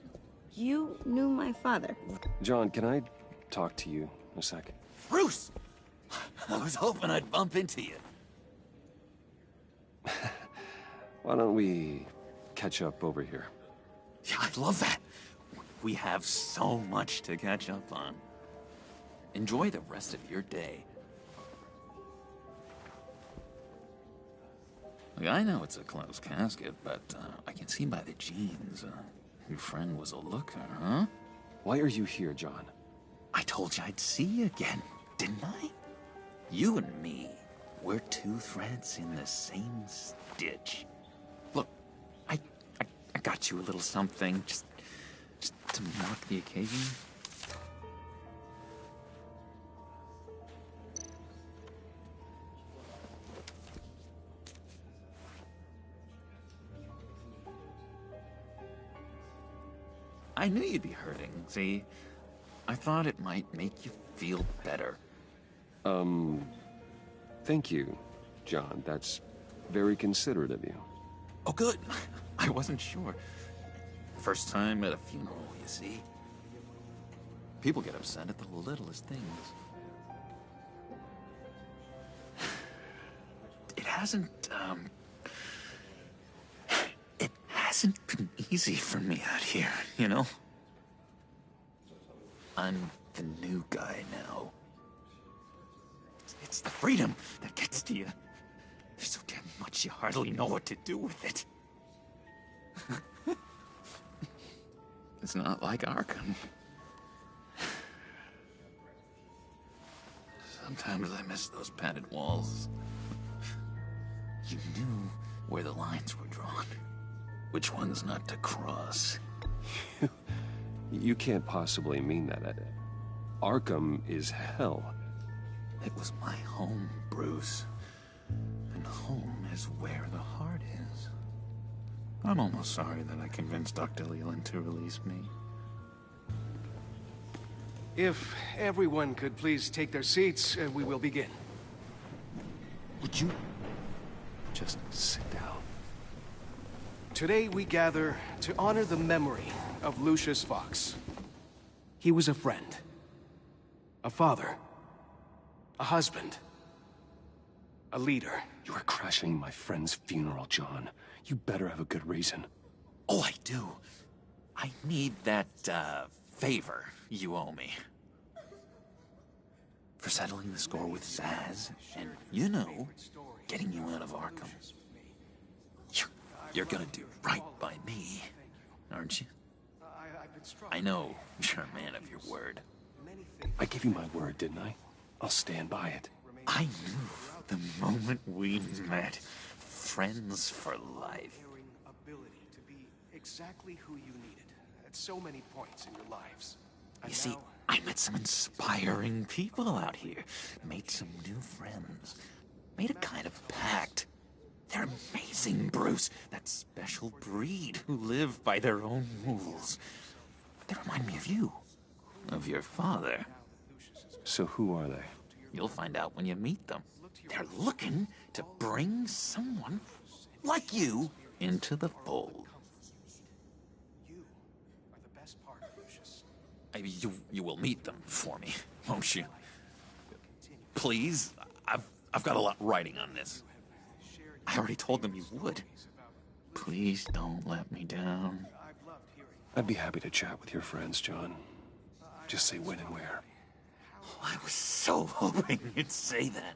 knew my father. John, can I talk to you a second? Bruce! I was hoping I'd bump into you. Why don't we catch up over here? Yeah, I'd love that. We have so much to catch up on. Enjoy the rest of your day. Look, I know it's a closed casket, but I can see by the jeans, your friend was a looker, huh? Why are you here, John? I told you I'd see you again, didn't I? You and me, we're two threads in the same stitch. Look, I got you a little something, just to mark the occasion. I knew you'd be hurting, see? I thought it might make you feel better. Thank you, John. That's very considerate of you. Oh, good. I wasn't sure. First time at a funeral, you see? People get upset at the littlest things. It hasn't been easy for me out here, you know? I'm the new guy now. It's the freedom that gets to you. There's so damn much you hardly know what to do with it. It's not like Arkham. Sometimes I miss those padded walls. You knew where the lines were drawn. Which ones not to cross. You can't possibly mean that. Arkham is hell. It was my home, Bruce. And home is where the heart is. I'm almost sorry that I convinced Dr. Leland to release me. If everyone could please take their seats, we will begin. Would you just sit down? Today we gather to honor the memory of Lucius Fox. He was a friend, a father, a husband, a leader. You are crashing my friend's funeral, John. You better have a good reason. Oh, I do. I need that, favor you owe me. For settling the score with Zsasz, and, you know, getting you out of Arkham. You're gonna do right by me, aren't you? I know you're a man of your word. I gave you my word, didn't I? I'll stand by it. I knew the moment we met. Friends for life. Ability to be exactly who you needed at so many points in your lives. You see, I met some inspiring people out here. Made some new friends. Made a kind of pact. They're amazing, Bruce. That special breed who live by their own rules. They remind me of you. Of your father. So who are they? You'll find out when you meet them. They're looking to bring someone like you into the fold. You will meet them for me, won't you? Please, I've got a lot riding on this. I already told them you would. Please don't let me down. I'd be happy to chat with your friends, John. Just say when and where. I was so hoping you'd say that.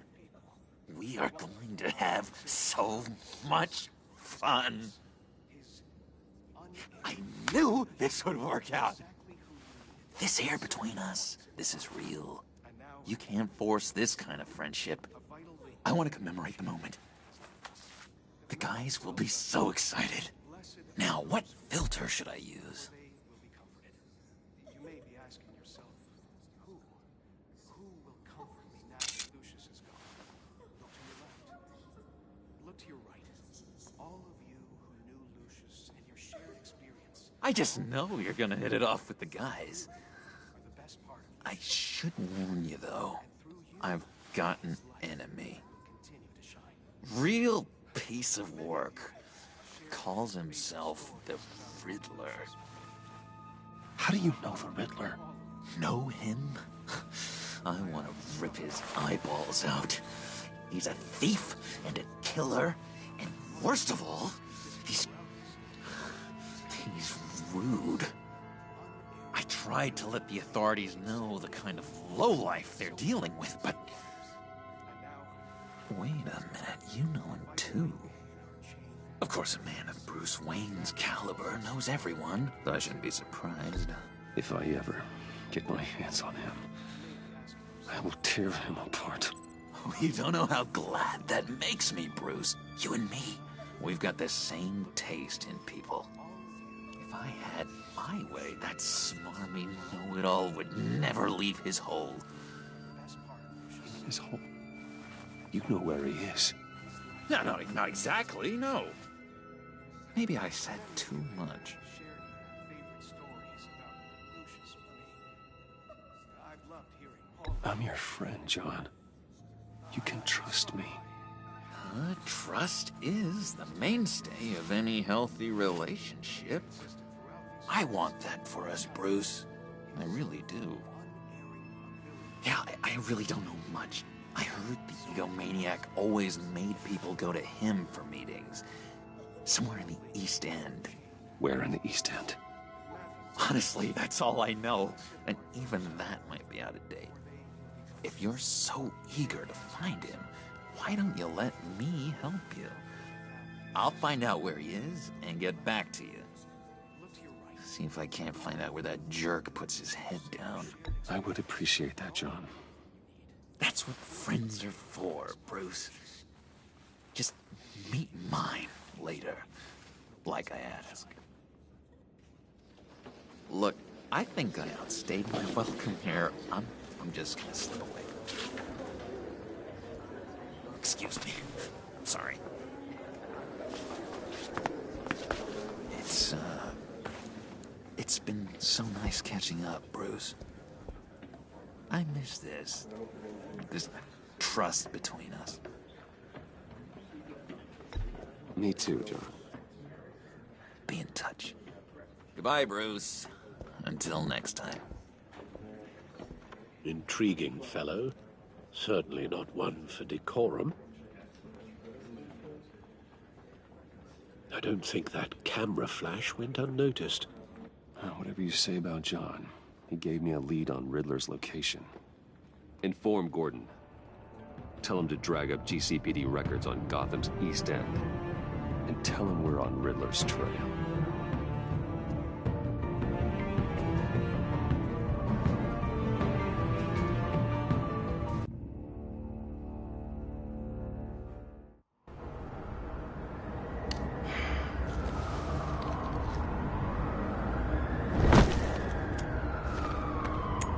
We are going to have so much fun. I knew this would work out. This here between us, this is real. You can't force this kind of friendship. I want to commemorate the moment. The guys will be so excited. Now, what filter should I use? You may be asking yourself, who will comfort me now that Lucius is gone? Look to your left. Look to your right. All of you who knew Lucius and your shared experience. I just know you're gonna hit it off with the guys. I should warn you, though. I've got an enemy. Real piece of work. Calls himself the Riddler. How do you know the Riddler? Know him? I want to rip his eyeballs out. He's a thief and a killer, and worst of all, he's rude. I tried to let the authorities know the kind of lowlife they're dealing with, but... Wait a minute, you know him too. Of course, a man of Bruce Wayne's caliber knows everyone, so I shouldn't be surprised. If I ever get my hands on him, I will tear him apart. Oh, you don't know how glad that makes me, Bruce. You and me, we've got the same taste in people. If I had my way, that smarmy know-it-all would never leave his hole. His hole? You know where he is. No, not exactly, no. Maybe I said too much. I'm your friend, John. You can trust me. Trust is the mainstay of any healthy relationship. I want that for us, Bruce. I really do. Yeah, I really don't know much. I heard the egomaniac always made people go to him for meetings. Somewhere in the East End. Where in the East End? Honestly, that's all I know. And even that might be out of date. If you're so eager to find him, why don't you let me help you? I'll find out where he is and get back to you. See if I can't find out where that jerk puts his head down. I would appreciate that, John. That's what friends are for, Bruce. Just meet mine later, like I asked. Look, I think I outstayed my welcome here. I'm just gonna slip away. Excuse me. I'm sorry. It's been so nice catching up, Bruce. I miss this trust between us. Me too, John. Be in touch. Goodbye, Bruce. Until next time. Intriguing fellow. Certainly not one for decorum. I don't think that camera flash went unnoticed. Whatever you say about John, he gave me a lead on Riddler's location. Inform Gordon. Tell him to drag up GCPD records on Gotham's East End. And tell him we're on Riddler's trail.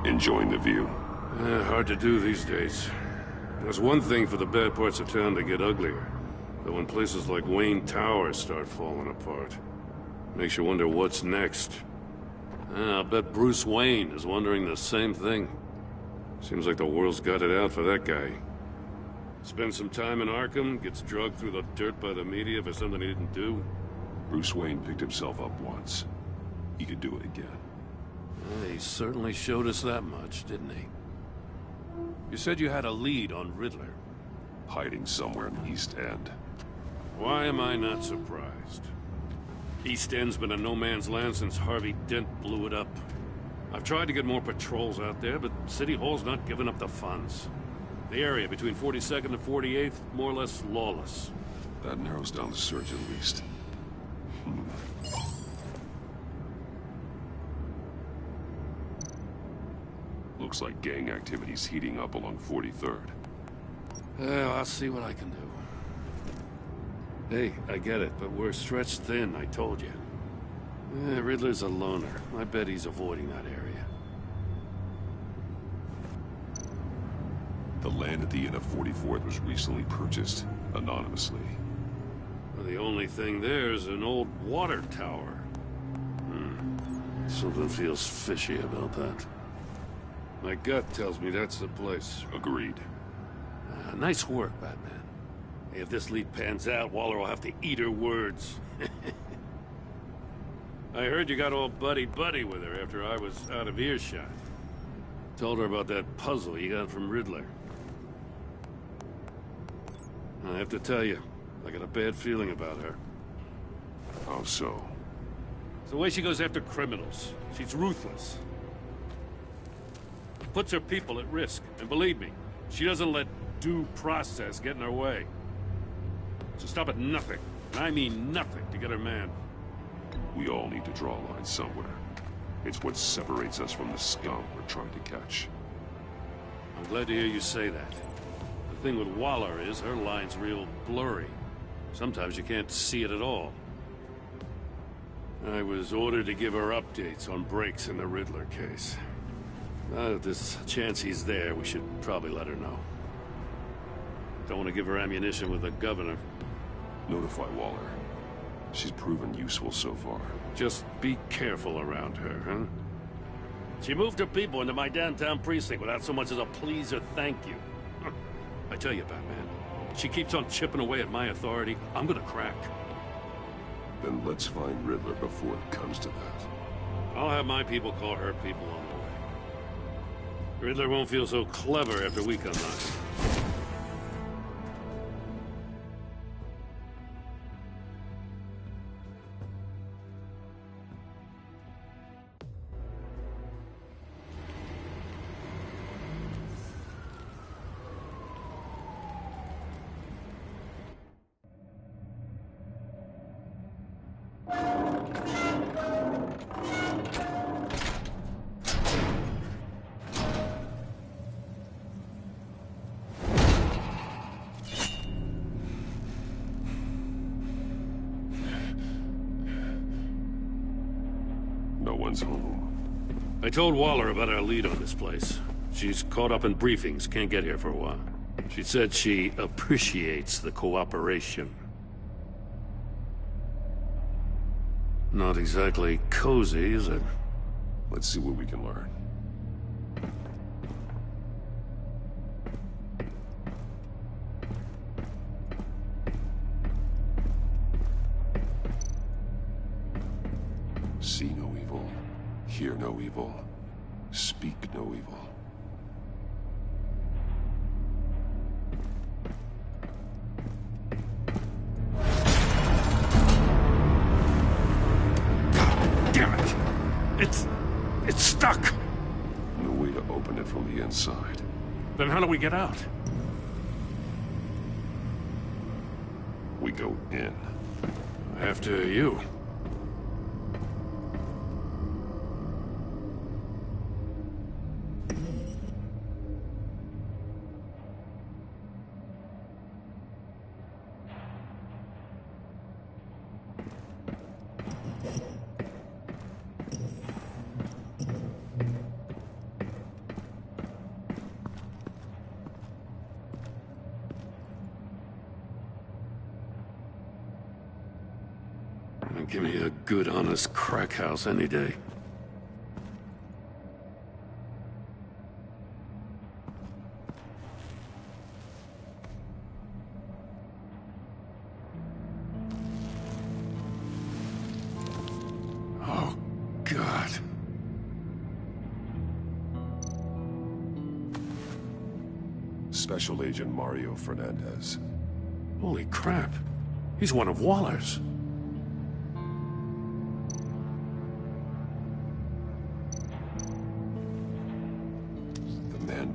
Enjoying the view? Hard to do these days. There's one thing for the bad parts of town to get uglier. But when places like Wayne Tower start falling apart, makes you wonder what's next. I'll bet Bruce Wayne is wondering the same thing. Seems like the world's got it out for that guy. Spends some time in Arkham, gets drugged through the dirt by the media for something he didn't do. Bruce Wayne picked himself up once. He could do it again. He certainly showed us that much, didn't he? You said you had a lead on Riddler. Hiding somewhere in the East End. Why am I not surprised? East End's been a no-man's land since Harvey Dent blew it up. I've tried to get more patrols out there, but City Hall's not giving up the funds. The area between 42nd and 48th, more or less lawless. That narrows down the search at least. Looks like gang activity's heating up along 43rd. Well, I'll see what I can do. Hey, I get it, but we're stretched thin, I told you. Riddler's a loner. I bet he's avoiding that area. The land at the end of 44th was recently purchased, anonymously. Well, the only thing there is an old water tower. Something feels fishy about that. My gut tells me that's the place. Agreed. Nice work, Batman. If this lead pans out, Waller will have to eat her words. I heard you got all buddy-buddy with her after I was out of earshot. Told her about that puzzle you got from Riddler. I have to tell you, I got a bad feeling about her. How so? It's the way she goes after criminals. She's ruthless. Puts her people at risk, and believe me, she doesn't let due process get in her way. So stop at nothing, and I mean nothing, to get her man. We all need to draw a line somewhere. It's what separates us from the scum we're trying to catch. I'm glad to hear you say that. The thing with Waller is her line's real blurry. Sometimes you can't see it at all. I was ordered to give her updates on breaks in the Riddler case. Now that there's a chance he's there, we should probably let her know. Don't want to give her ammunition with the governor. Notify Waller. She's proven useful so far. Just be careful around her, huh? She moved her people into my downtown precinct without so much as a please or thank you. I tell you, Batman, she keeps on chipping away at my authority, I'm gonna crack. Then let's find Riddler before it comes to that. I'll have my people call her people on the way. Riddler won't feel so clever after we come knocking. No one's home. I told Waller about our lead on this place. She's caught up in briefings, can't get here for a while. She said she appreciates the cooperation. Not exactly cozy, is it? Let's see what we can learn. See no evil, hear no evil, speak no evil. It's stuck! No way to open it from the inside. Then how do we get out? We go in. After you. Give me a good, honest crack house any day. Oh, God. Special Agent Mario Fernandez. Holy crap. He's one of Waller's.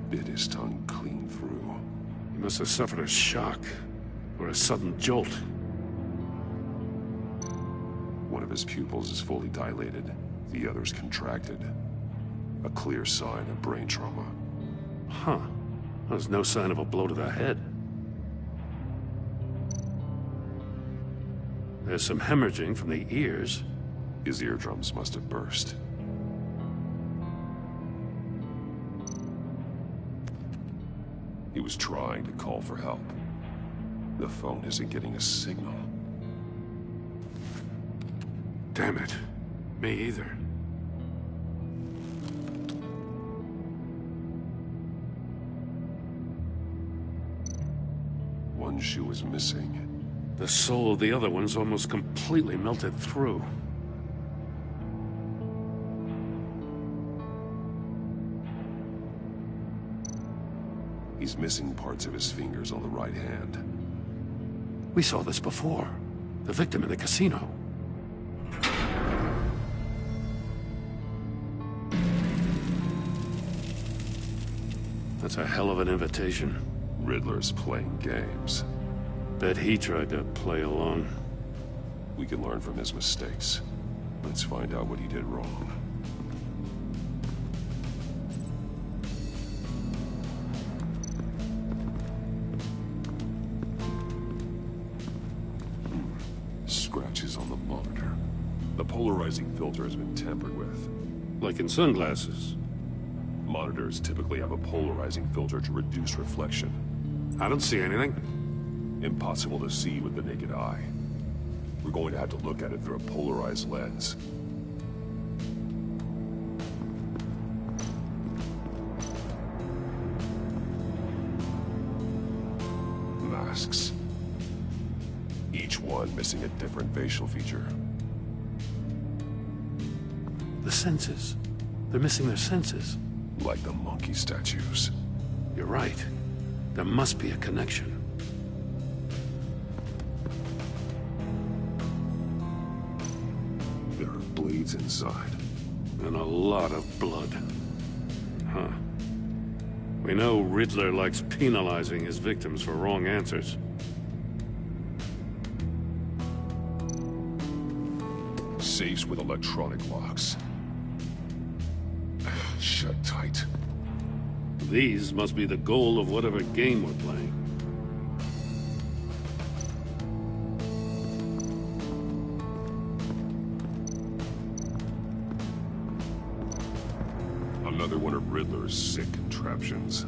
Bit his tongue clean through. He must have suffered a shock, or a sudden jolt. One of his pupils is fully dilated, the other's contracted. A clear sign of brain trauma. Huh. There's no sign of a blow to the head. There's some hemorrhaging from the ears. His eardrums must have burst. He was trying to call for help. The phone isn't getting a signal. Damn it. Me either. One shoe is missing. The sole of the other one's almost completely melted through. He's missing parts of his fingers on the right hand. We saw this before. The victim in the casino. That's a hell of an invitation. Riddler's playing games. Bet he tried to play along. We can learn from his mistakes. Let's find out what he did wrong. Scratches on the monitor. The polarizing filter has been tampered with. Like in sunglasses. Monitors typically have a polarizing filter to reduce reflection. I don't see anything. Impossible to see with the naked eye. We're going to have to look at it through a polarized lens. Masks. Each one missing a different facial feature. The senses. They're missing their senses. Like the monkey statues. You're right. There must be a connection. There are blades inside. And a lot of blood. Huh. We know Riddler likes penalizing his victims for wrong answers. Safes with electronic locks. Shut tight. These must be the goal of whatever game we're playing. Another one of Riddler's sick contraptions.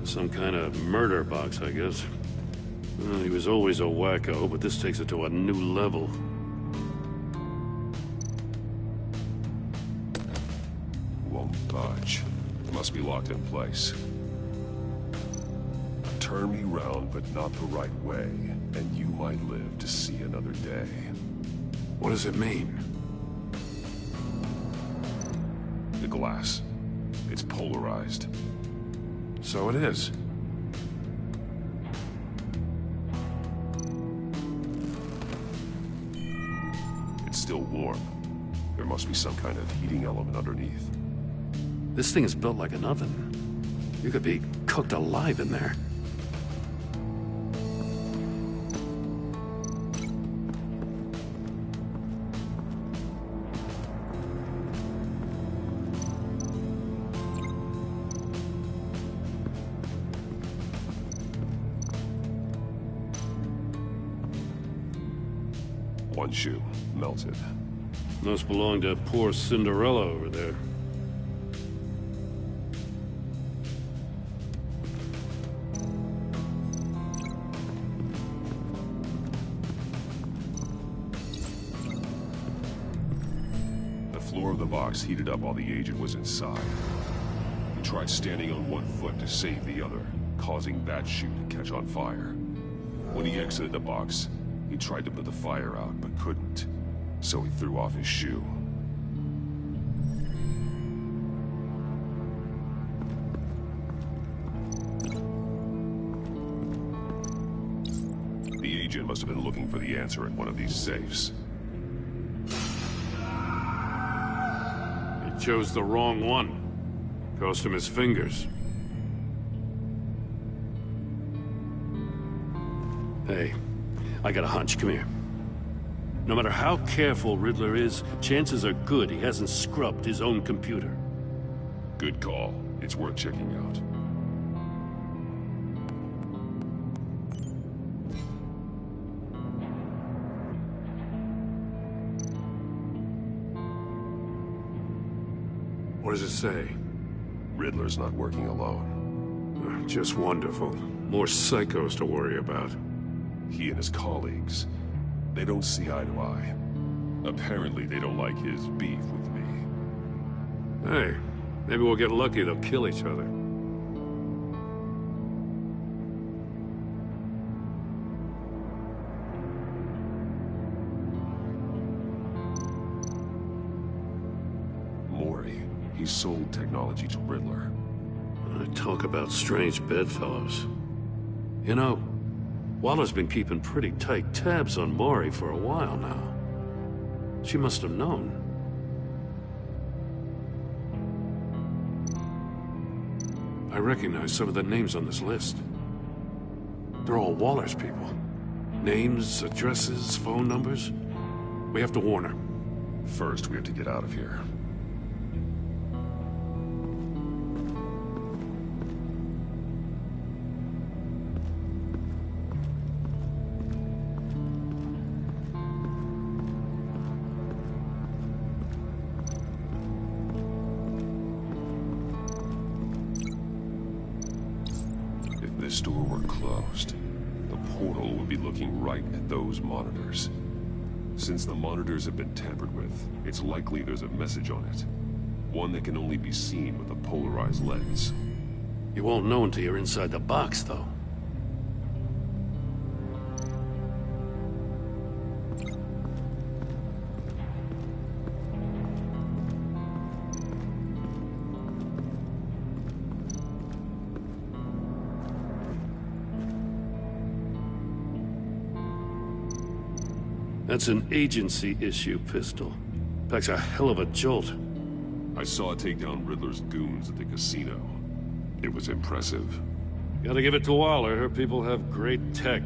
Some kind of murder box, I guess. Well, he was always a wacko, but this takes it to a new level. Won't budge. Must be locked in place. Turn me round, but not the right way, and you might live to see another day. What does it mean? The glass. It's polarized. So it is. It's still warm. There must be some kind of heating element underneath. This thing is built like an oven. You could be cooked alive in there. One shoe, melted. Must belong to poor Cinderella over there. The floor of the box heated up while the agent was inside. He tried standing on one foot to save the other, causing that shoe to catch on fire. When he exited the box, he tried to put the fire out, but couldn't. So he threw off his shoe. The agent must have been looking for the answer in one of these safes. He chose the wrong one. Cost him his fingers. Hey, I got a hunch. Come here. No matter how careful Riddler is, chances are good he hasn't scrubbed his own computer. Good call. It's worth checking out. What does it say? Riddler's not working alone. Just wonderful. More psychos to worry about. He and his colleagues, they don't see eye to eye. Apparently, they don't like his beef with me. Hey, maybe we'll get lucky. They'll kill each other. Mori, he sold technology to Riddler. Talk about strange bedfellows. You know, Waller's been keeping pretty tight tabs on Mori for a while now. She must have known. I recognize some of the names on this list. They're all Waller's people. Names, addresses, phone numbers. We have to warn her. First, we have to get out of here. This door were closed, the portal would be looking right at those monitors. Since the monitors have been tampered with, it's likely there's a message on it. One that can only be seen with a polarized lens. You won't know until you're inside the box, though. That's an agency issue pistol. Packs a hell of a jolt. I saw it take down Riddler's goons at the casino. It was impressive. Gotta give it to Waller. Her people have great tech.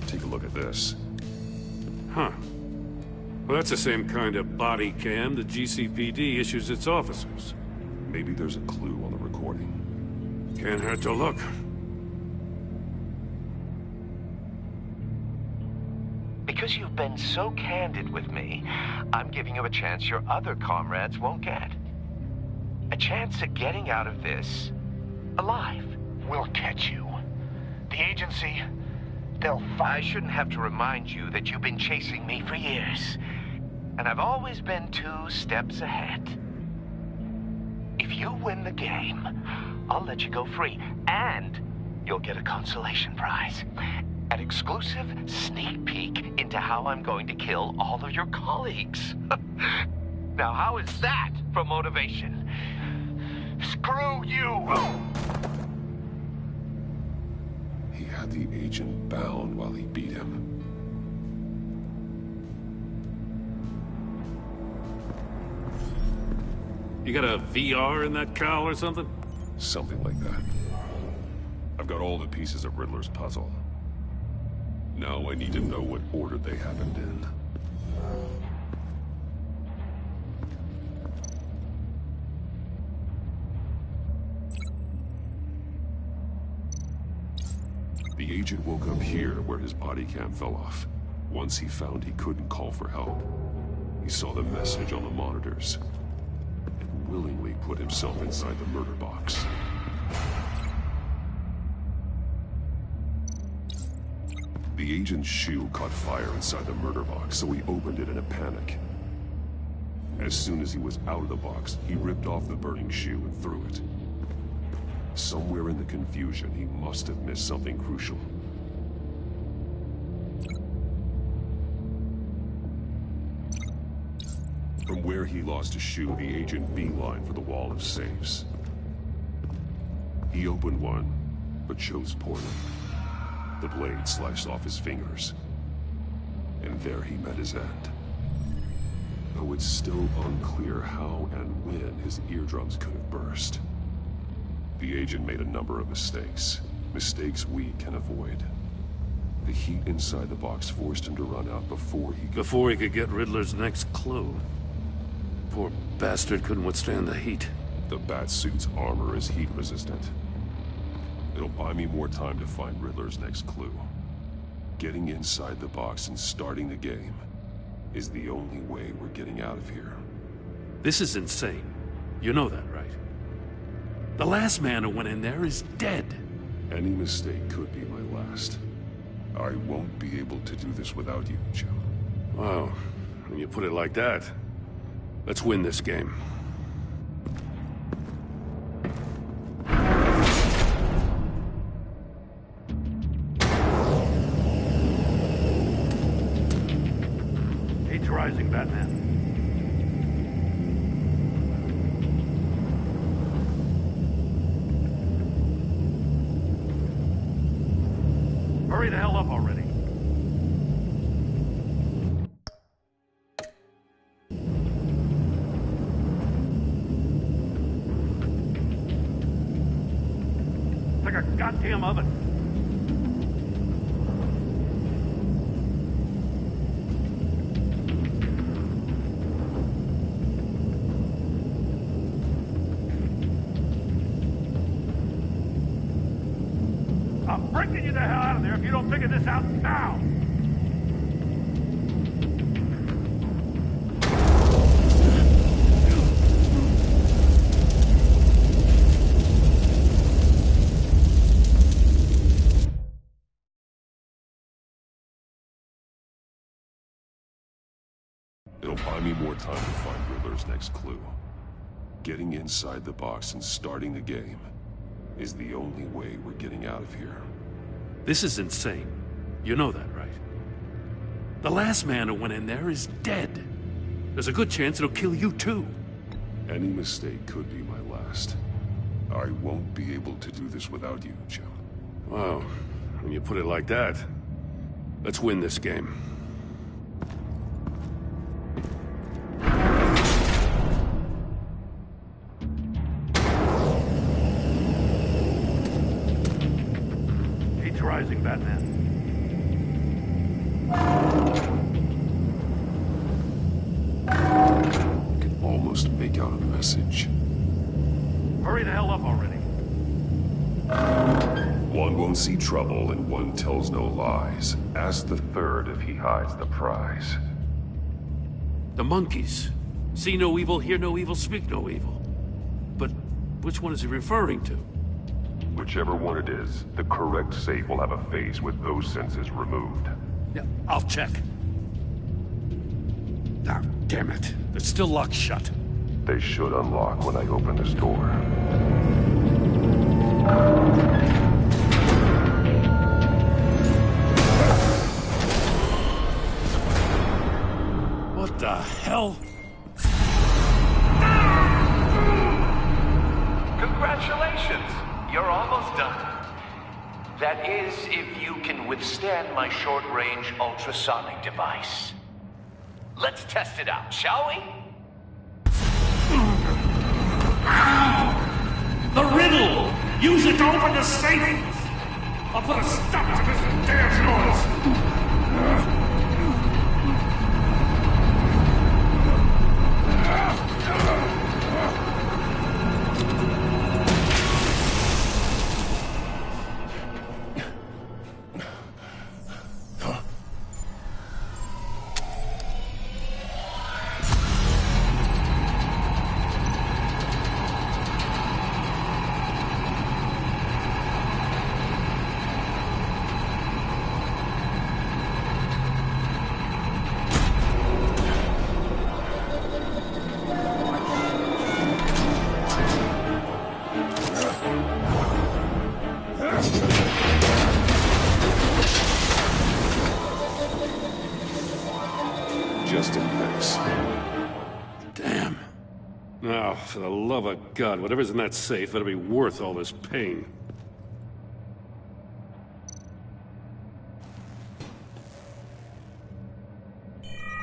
Take a look at this. Huh. Well, that's the same kind of body cam the GCPD issues its officers. Maybe there's a clue on the recording. Can't hurt to look. Because you've been so candid with me, I'm giving you a chance your other comrades won't get. a chance at getting out of this alive. We'll catch you. The agency, they'll find... I shouldn't have to remind you that you've been chasing me for years. And I've always been 2 steps ahead. If you win the game, I'll let you go free. And you'll get a consolation prize. An exclusive sneak peek into how I'm going to kill all of your colleagues. Now, how is that for motivation? Screw you! He had the agent bound while he beat him. You got a VR in that cowl or something? Something like that. I've got all the pieces of Riddler's puzzle. Now I need to know what order they happened in. The agent woke up here where his body cam fell off. Once he found he couldn't call for help, he saw the message on the monitors and willingly put himself inside the murder box. The agent's shoe caught fire inside the murder box, so he opened it in a panic. As soon as he was out of the box, he ripped off the burning shoe and threw it. Somewhere in the confusion, he must have missed something crucial. From where he lost a shoe, the agent beelined for the wall of safes. He opened one, but chose poorly. The blade sliced off his fingers, and there he met his end. Though it's still unclear how and when his eardrums could have burst. The agent made a number of mistakes. Mistakes we can avoid. The heat inside the box forced him to run out before he could get Riddler's next clue. Poor bastard couldn't withstand the heat. The Batsuit's armor is heat resistant. It'll buy me more time to find Riddler's next clue. Getting inside the box and starting the game is the only way we're getting out of here. This is insane. You know that, right? The last man who went in there is dead. Any mistake could be my last. I won't be able to do this without you, Jim. Wow. When you put it like that, let's win this game. Heat's rising, Batman. Hurry the hell up already. It's like a goddamn oven. I'm breaking you the hell out of there if you don't figure this out now! It'll buy me more time to find Riddler's next clue. Getting inside the box and starting the game is the only way we're getting out of here. This is insane. You know that, right? The last man who went in there is dead. There's a good chance it'll kill you too. Any mistake could be my last. I won't be able to do this without you, Jim. Wow. When you put it like that, let's win this game. Rising, Batman. I can almost make out a message. Hurry the hell up already. One won't see trouble and one tells no lies. Ask the third if he hides the prize. The monkeys. See no evil, hear no evil, speak no evil. Which one is he referring to? Whichever one it is, the correct safe will have a face with those sensors removed. Yeah, I'll check. Ah, damn it. It's still locked shut. They should unlock when I open this door. What the hell? Congratulations! You're almost done. That is, if you can withstand my short-range ultrasonic device. Let's test it out, shall we? The riddle! Use it to open the safe! I'll put a stop to this damn noise! Just in case. Damn. Now, for the love of God, whatever's in that safe better be worth all this pain.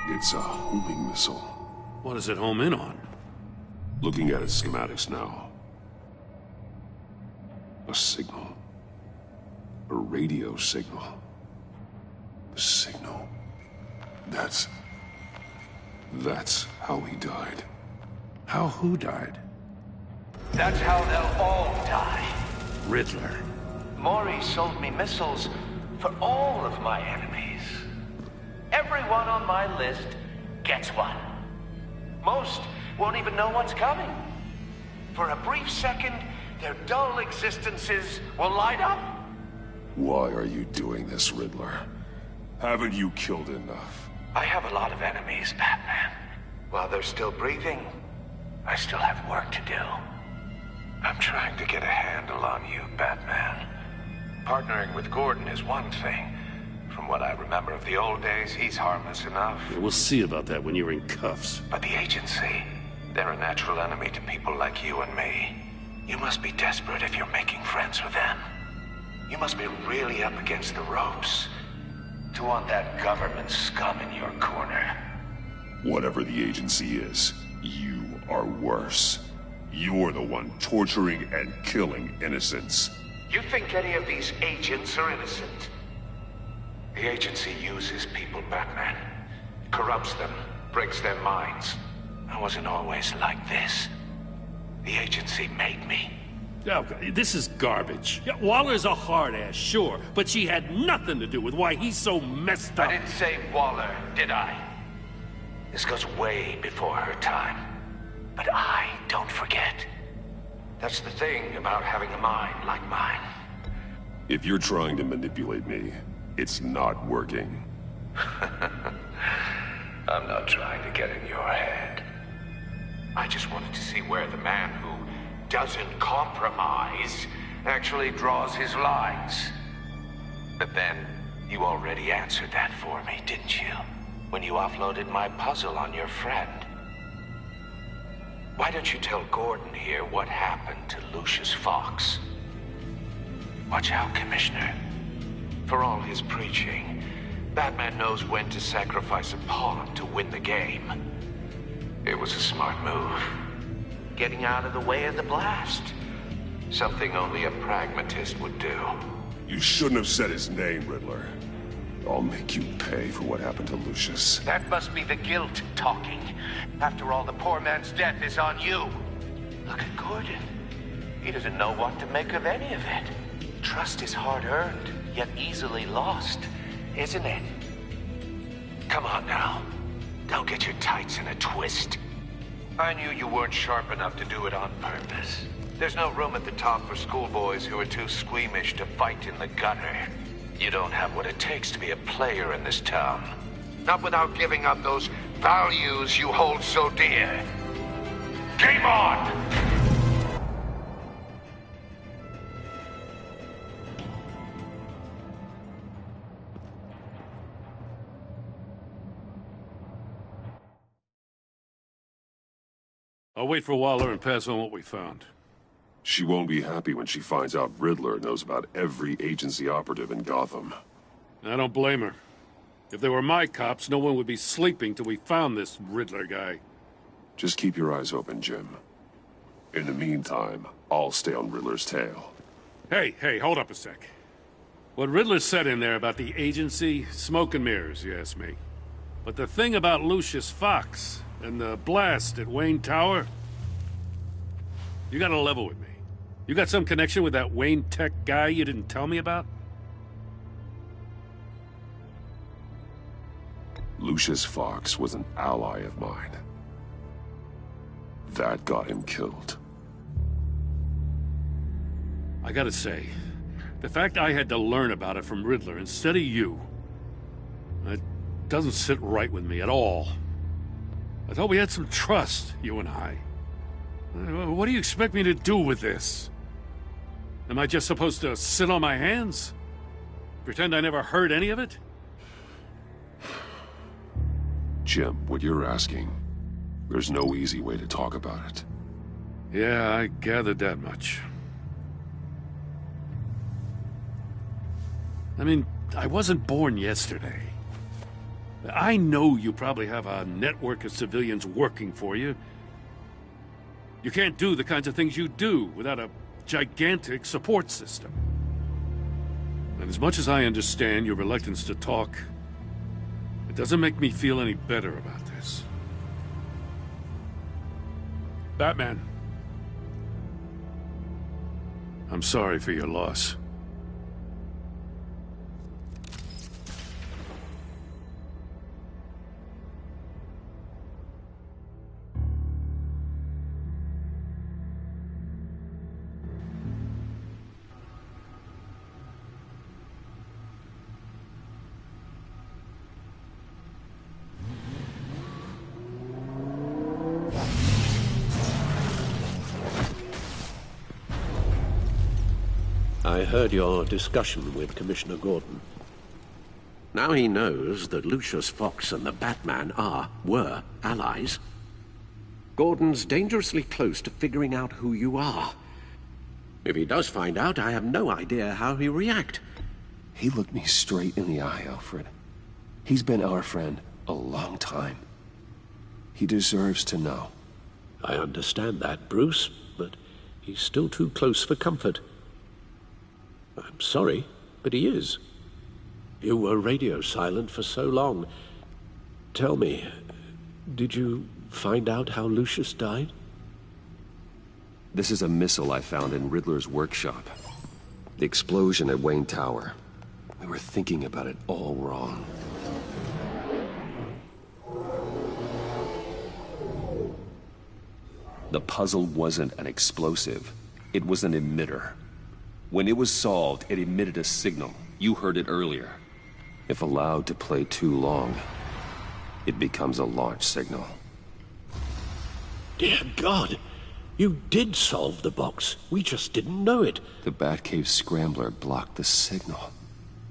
It's a homing missile. What does it home in on? Looking at its schematics now. A signal. A radio signal. A signal. That's how he died. How who died? That's how they'll all die. Riddler. Mori sold me missiles for all of my enemies. Everyone on my list gets one. Most won't even know what's coming. For a brief second, their dull existences will light up. Why are you doing this, Riddler? Haven't you killed enough? I have a lot of enemies, Batman. While they're still breathing, I still have work to do. I'm trying to get a handle on you, Batman. Partnering with Gordon is one thing. From what I remember of the old days, he's harmless enough. Yeah, we'll see about that when you're in cuffs. But the agency, they're a natural enemy to people like you and me. You must be desperate if you're making friends with them. You must be really up against the ropes to want that government scum in your corner. Whatever the agency is, you are worse. You're the one torturing and killing innocents. You think any of these agents are innocent? The agency uses people, Batman. Corrupts them, breaks their minds. I wasn't always like this. The agency made me. Okay, this is garbage. Yeah, Waller's a hard ass, sure, but she had nothing to do with why he's so messed up. I didn't say Waller, did I? This goes way before her time. But I don't forget. That's the thing about having a mind like mine. If you're trying to manipulate me, it's not working. I'm not trying to get in your head. I just wanted to see where the man who doesn't compromise actually draws his lines. But then, you already answered that for me, didn't you? When you offloaded my puzzle on your friend. Why don't you tell Gordon here what happened to Lucius Fox? Watch out, Commissioner. For all his preaching, Batman knows when to sacrifice a pawn to win the game. It was a smart move. Getting out of the way of the blast. Something only a pragmatist would do. You shouldn't have said his name, Riddler. I'll make you pay for what happened to Lucius. That must be the guilt talking. After all, the poor man's death is on you. Look at Gordon. He doesn't know what to make of any of it. Trust is hard-earned, yet easily lost, isn't it? Come on now. Don't get your tights in a twist. I knew you weren't sharp enough to do it on purpose. There's no room at the top for schoolboys who are too squeamish to fight in the gutter. You don't have what it takes to be a player in this town. Not without giving up those values you hold so dear. Game on! I'll wait for Waller and pass on what we found. She won't be happy when she finds out Riddler knows about every agency operative in Gotham. I don't blame her. If they were my cops, no one would be sleeping till we found this Riddler guy. Just keep your eyes open, Jim. In the meantime, I'll stay on Riddler's tail. Hey, hold up a sec. What Riddler said in there about the agency, smoke and mirrors, you ask me. But the thing about Lucius Fox and the blast at Wayne Tower, you gotta level with me. You got some connection with that Wayne Tech guy you didn't tell me about? Lucius Fox was an ally of mine. That got him killed. I gotta say, the fact I had to learn about it from Riddler instead of you, it doesn't sit right with me at all. I thought we had some trust, you and I. What do you expect me to do with this? Am I just supposed to sit on my hands? Pretend I never heard any of it? Jim, what you're asking, there's no easy way to talk about it. Yeah, I gathered that much. I mean, I wasn't born yesterday. I know you probably have a network of civilians working for you. You can't do the kinds of things you do without a gigantic support system. And as much as I understand your reluctance to talk, it doesn't make me feel any better about this. Batman. I'm sorry for your loss. I heard your discussion with Commissioner Gordon. Now he knows that Lucius Fox and the Batman were allies. Gordon's dangerously close to figuring out who you are. If he does find out, I have no idea how he'll react. He looked me straight in the eye, Alfred. He's been our friend a long time. He deserves to know. I understand that, Bruce, but he's still too close for comfort. I'm sorry, but he is. You were radio silent for so long. Tell me, did you find out how Lucius died? This is a missile I found in Riddler's workshop. The explosion at Wayne Tower. We were thinking about it all wrong. The puzzle wasn't an explosive. It was an emitter. When it was solved, it emitted a signal. You heard it earlier. If allowed to play too long, it becomes a launch signal. Dear God! You did solve the box. We just didn't know it. The Batcave Scrambler blocked the signal.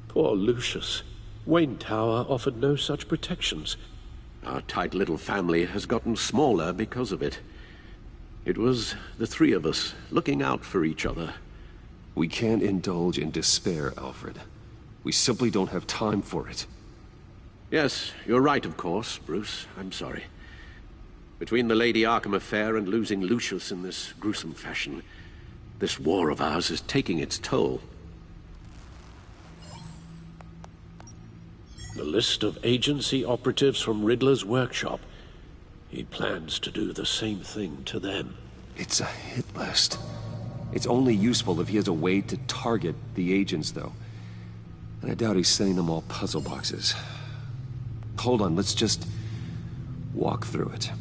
Poor Lucius. Wayne Tower offered no such protections. Our tight little family has gotten smaller because of it. It was the three of us looking out for each other. We can't indulge in despair, Alfred. We simply don't have time for it. Yes, you're right, of course, Bruce. I'm sorry. Between the Lady Arkham affair and losing Lucius in this gruesome fashion, this war of ours is taking its toll. The list of agency operatives from Riddler's workshop. He plans to do the same thing to them. It's a hit list. It's only useful if he has a way to target the agents, though. And I doubt he's sending them all puzzle boxes. Hold on, let's just walk through it.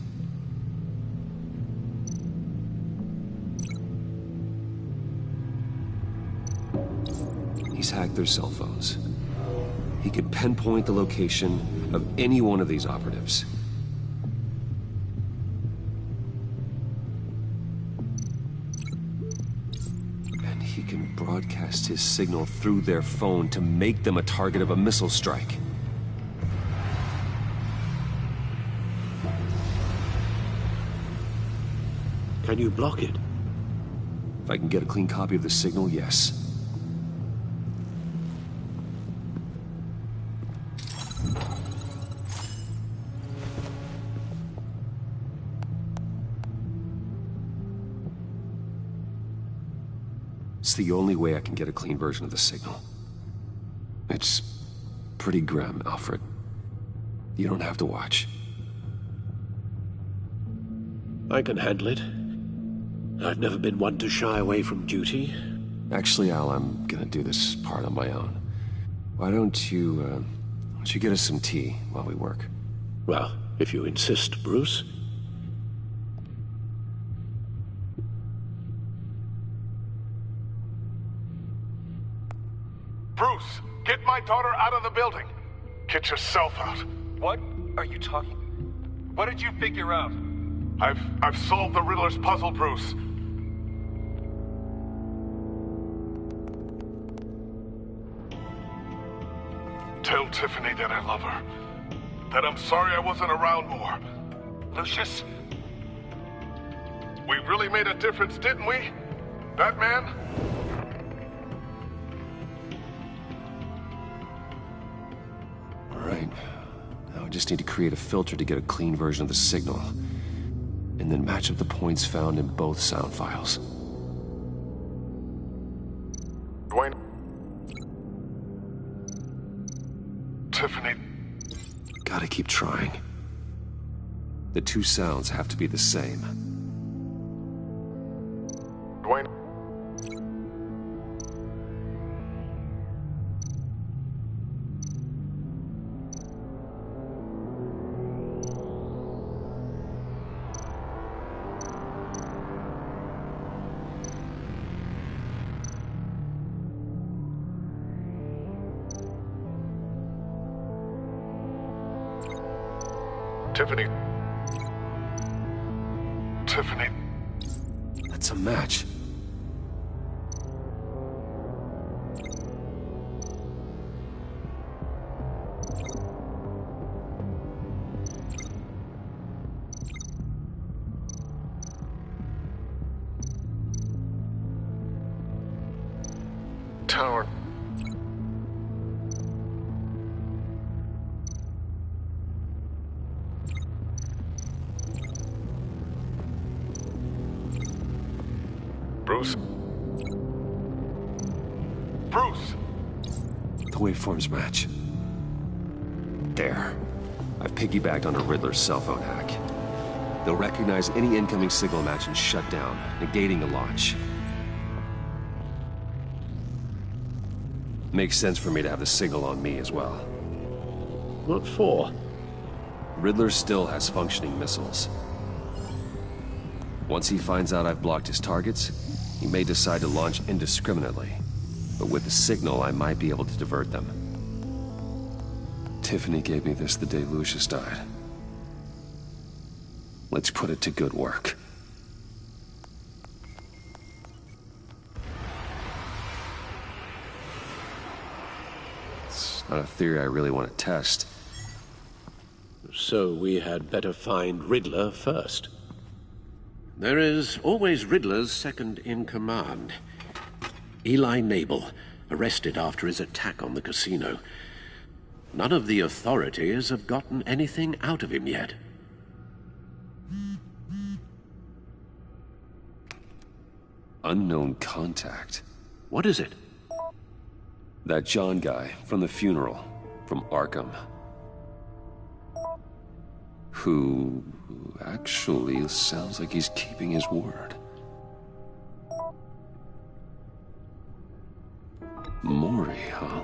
He's hacked their cell phones. He could pinpoint the location of any one of these operatives. And he can broadcast his signal through their phone to make them a target of a missile strike. Can you block it? If I can get a clean copy of the signal, yes. It's the only way I can get a clean version of the signal. It's pretty grim, Alfred. You don't have to watch. I can handle it. I've never been one to shy away from duty. Actually, Al, I'm gonna do this part on my own. Why don't you get us some tea while we work? Well, if you insist, Bruce. Bruce, get my daughter out of the building. Get yourself out. What are you talking? What did you figure out? I've solved the Riddler's puzzle, Bruce. Tell Tiffany that I love her. That I'm sorry I wasn't around more. Lucius? We really made a difference, didn't we? Batman? All right. Now I just need to create a filter to get a clean version of the signal. And then match up the points found in both sound files. Dwayne? Tiffany? Gotta keep trying. The two sounds have to be the same. Dwayne? Tiffany. Tiffany. That's a match. Tower. Bruce? Bruce! The waveforms match. There. I've piggybacked on a Riddler's cell phone hack. They'll recognize any incoming signal match and shut down, negating the launch. Makes sense for me to have the signal on me as well. What for? Riddler still has functioning missiles. Once he finds out I've blocked his targets, he may decide to launch indiscriminately. But with the signal, I might be able to divert them. Tiffany gave me this the day Lucius died. Let's put it to good work. It's not a theory I really want to test. So we had better find Riddler first. There is always Riddler's second-in-command. Eli Nabel, arrested after his attack on the casino. None of the authorities have gotten anything out of him yet. Unknown contact. What is it? That John guy from the funeral, from Arkham. Who actually sounds like he's keeping his word. Mori, huh?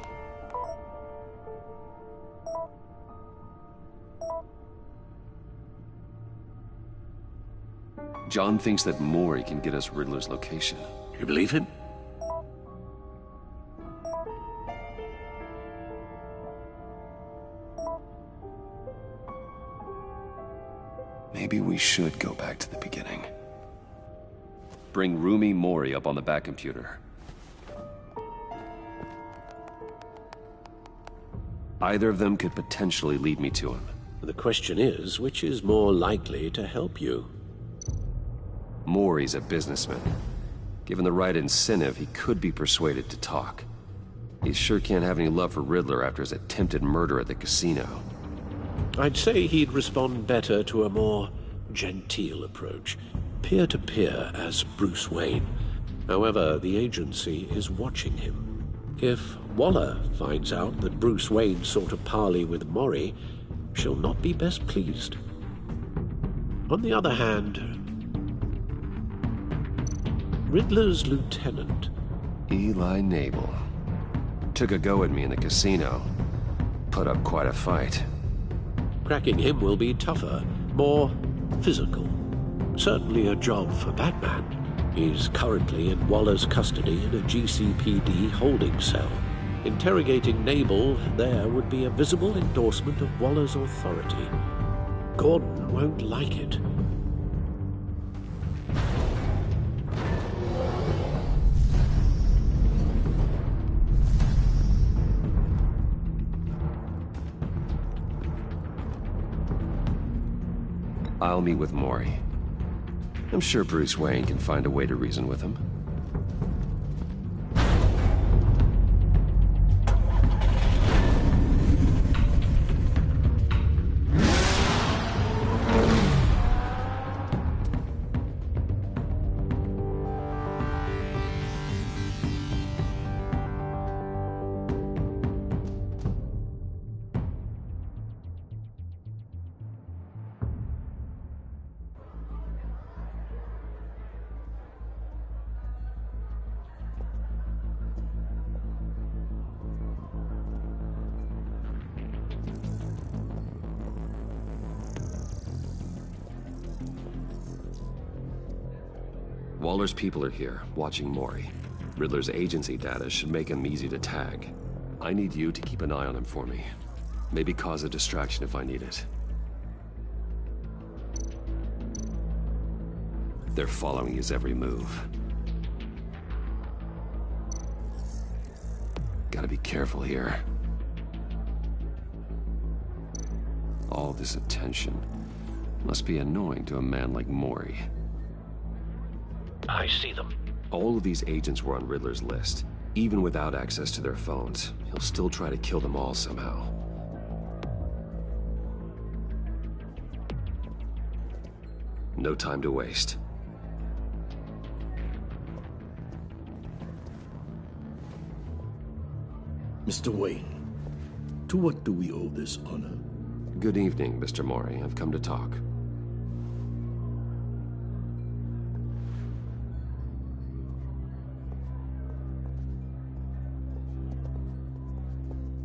John thinks that Mori can get us Riddler's location. You believe him? Maybe we should go back to the beginning. Bring Rumi Mori up on the back computer. Either of them could potentially lead me to him. The question is, which is more likely to help you? Mori's a businessman. Given the right incentive, he could be persuaded to talk. He sure can't have any love for Riddler after his attempted murder at the casino. I'd say he'd respond better to a more genteel approach, peer-to-peer as Bruce Wayne. However, the agency is watching him. If Waller finds out that Bruce Wayne sought a parley with Mori, she'll not be best pleased. On the other hand, Riddler's lieutenant, Eli Nabel, took a go at me in the casino. Put up quite a fight. Cracking him will be tougher, more physical. Certainly a job for Batman. He's currently in Waller's custody in a GCPD holding cell. Interrogating Nabel there would be a visible endorsement of Waller's authority. Gordon won't like it. I'll meet with Mori. I'm sure Bruce Wayne can find a way to reason with him. Waller's people are here, watching Mori. Riddler's agency data should make him easy to tag. I need you to keep an eye on him for me. Maybe cause a distraction if I need it. They're following his every move. Gotta be careful here. All this attention must be annoying to a man like Mori. I see them. All of these agents were on Riddler's list. Even without access to their phones, he'll still try to kill them all somehow. No time to waste. Mr. Wayne, to what do we owe this honor? Good evening, Mr. Mori. I've come to talk.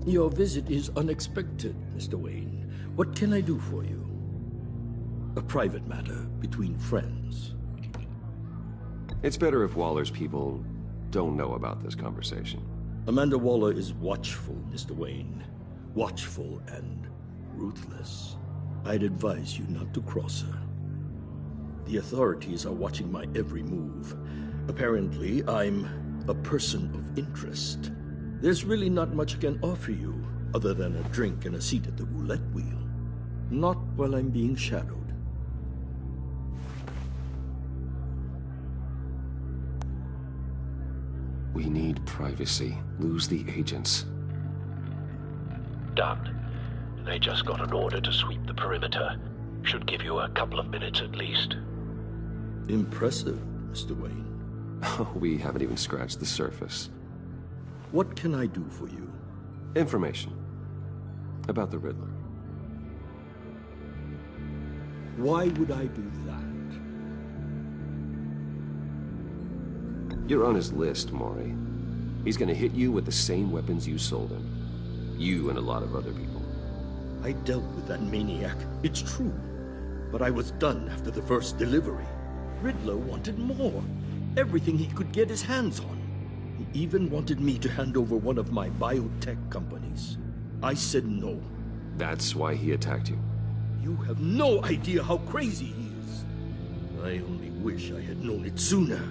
Your visit is unexpected, Mr. Wayne. What can I do for you? A private matter between friends. It's better if Waller's people don't know about this conversation. Amanda Waller is watchful, Mr. Wayne. Watchful and ruthless. I'd advise you not to cross her. The authorities are watching my every move. Apparently, I'm a person of interest. There's really not much I can offer you, other than a drink and a seat at the roulette wheel. Not while I'm being shadowed. We need privacy. Lose the agents. Done. They just got an order to sweep the perimeter. Should give you a couple of minutes at least. Impressive, Mr. Wayne. We haven't even scratched the surface. What can I do for you? Information. About the Riddler. Why would I do that? You're on his list, Mori. He's gonna hit you with the same weapons you sold him. You and a lot of other people. I dealt with that maniac, it's true. But I was done after the first delivery. Riddler wanted more. Everything he could get his hands on. He even wanted me to hand over one of my biotech companies. I said no. That's why he attacked you? You have no idea how crazy he is. I only wish I had known it sooner.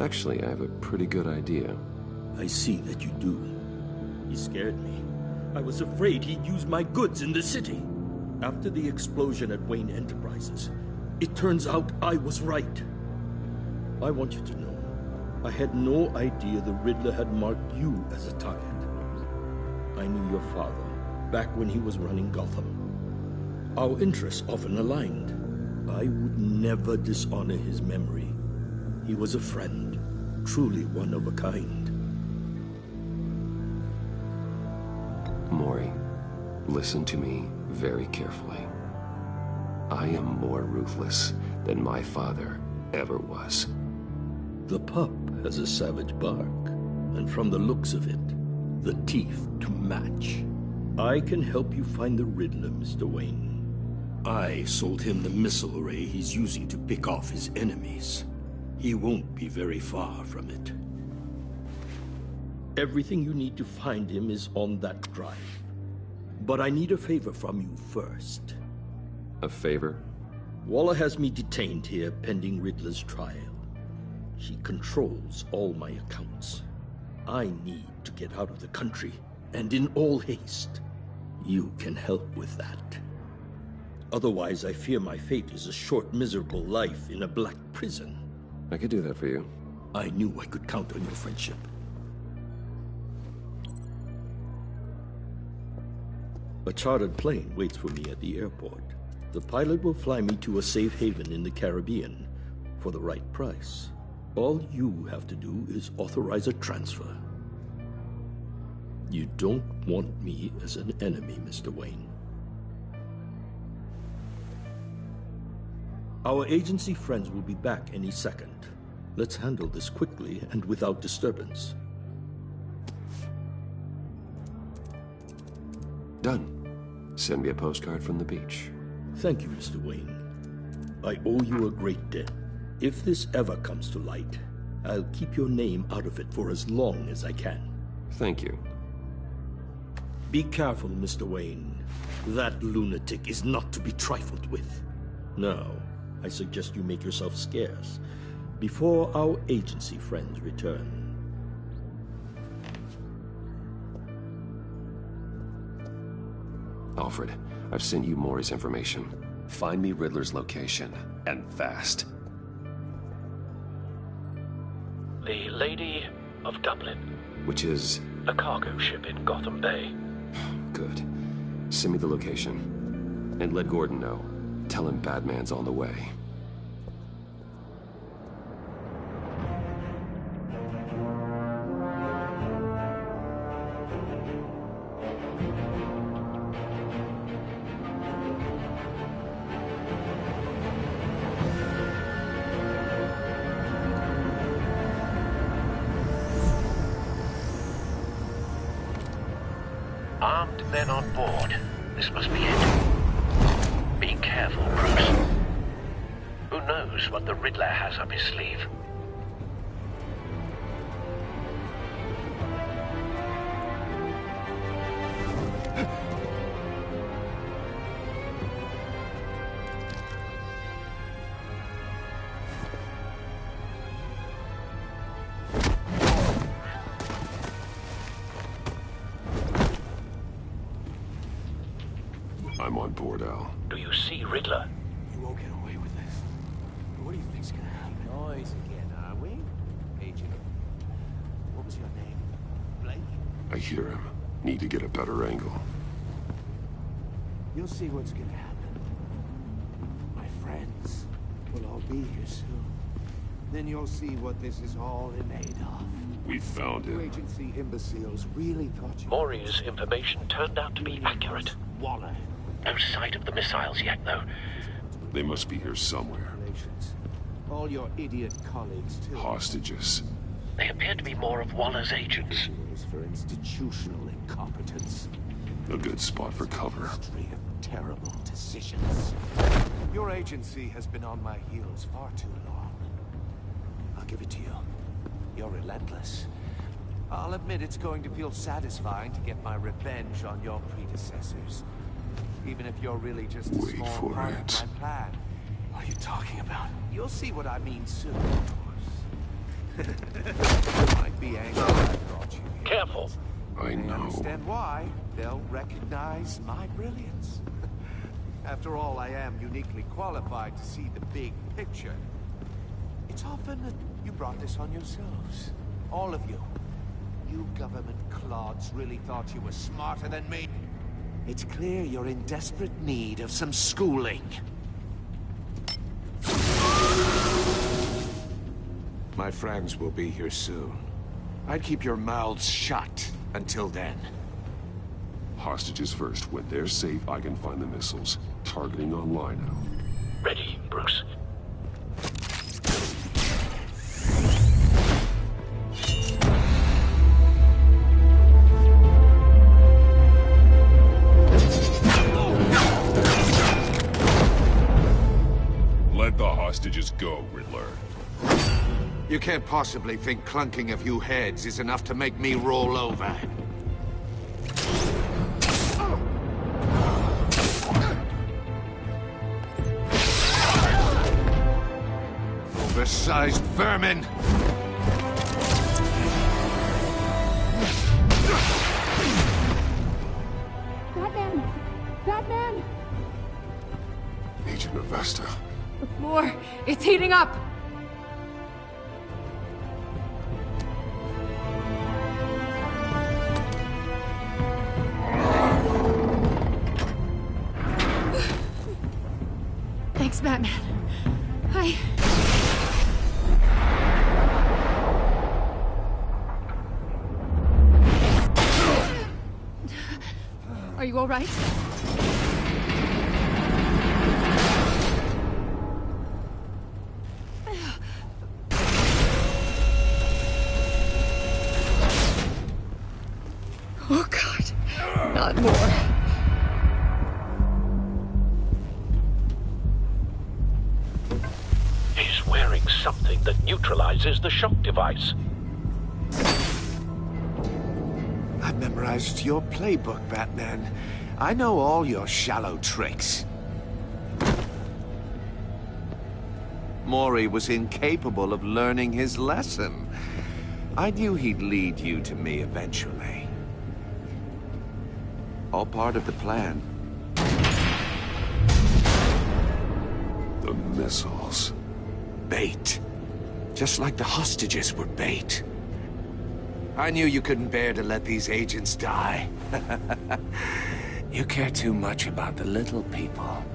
Actually, I have a pretty good idea. I see that you do. He scared me. I was afraid he'd use my goods in the city. After the explosion at Wayne Enterprises, it turns out I was right. I want you to know, I had no idea the Riddler had marked you as a target. I knew your father back when he was running Gotham. Our interests often aligned. I would never dishonor his memory. He was a friend, truly one of a kind. Maury, listen to me very carefully. I am more ruthless than my father ever was. The pup has a savage bark, and from the looks of it, the teeth to match. I can help you find the Riddler, Mr. Wayne. I sold him the missile array he's using to pick off his enemies. He won't be very far from it. Everything you need to find him is on that drive. But I need a favor from you first. A favor? Waller has me detained here pending Riddler's trial. She controls all my accounts. I need to get out of the country, and in all haste. You can help with that. Otherwise, I fear my fate is a short, miserable life in a black prison. I could do that for you. I knew I could count on your friendship. A chartered plane waits for me at the airport. The pilot will fly me to a safe haven in the Caribbean for the right price. All you have to do is authorize a transfer. You don't want me as an enemy, Mr. Wayne. Our agency friends will be back any second. Let's handle this quickly and without disturbance. Done. Send me a postcard from the beach. Thank you, Mr. Wayne. I owe you a great debt. If this ever comes to light, I'll keep your name out of it for as long as I can. Thank you. Be careful, Mr. Wayne. That lunatic is not to be trifled with. Now, I suggest you make yourself scarce before our agency friends return. Alfred, I've sent you Maury's information. Find me Riddler's location, and fast. The Lady of Dublin. Which is? A cargo ship in Gotham Bay. Good. Send me the location. And let Gordon know. Tell him Batman's on the way. Armed men on board. This must be it. Be careful, Bruce. Who knows what the Riddler has up his sleeve? I'm on board, Al. Do you see Riddler? You won't get away with this. What do you think's gonna happen? Noise again, are we? Agent. What was your name? Blake? I hear him. Need to get a better angle. You'll see what's gonna happen. My friends will all be here soon. Then you'll see what this is all in aid of. We found You him. agency imbeciles really thought you... Maury's information turned out to be accurate. Waller. No sight of the missiles yet, though. They must be here somewhere. All your idiot colleagues, too. Hostages. They appear to be more of Waller's agents. For institutional incompetence. A good spot for cover. History of terrible decisions. Your agency has been on my heels far too long. I'll give it to you. You're relentless. I'll admit it's going to feel satisfying to get my revenge on your predecessors. Even if you're really just a small part of my plan. What are you talking about? You'll see what I mean soon, of course. You might be angry I brought you here. Careful. I know. Understand why. They'll recognize my brilliance. After all, I am uniquely qualified to see the big picture. It's often that you brought this on yourselves. All of you. You government clods really thought you were smarter than me. It's clear you're in desperate need of some schooling. My friends will be here soon. I'd keep your mouths shut until then. Hostages first. When they're safe, I can find the missiles. Targeting on Lino. Ready, Bruce. Let the hostages go, Riddler. You can't possibly think clunking a few heads is enough to make me roll over. Oversized vermin! Batman! Batman! Agent Avesta. The floor, it's heating up! Thanks, Batman. Are you all right? Oh, God. Not more. He's wearing something that neutralizes the shock device. I've memorized your playbook, Batman. I know all your shallow tricks. Mori was incapable of learning his lesson. I knew he'd lead you to me eventually. All part of the plan. The missiles. Bait. Just like the hostages were bait. I knew you couldn't bear to let these agents die. You care too much about the little people.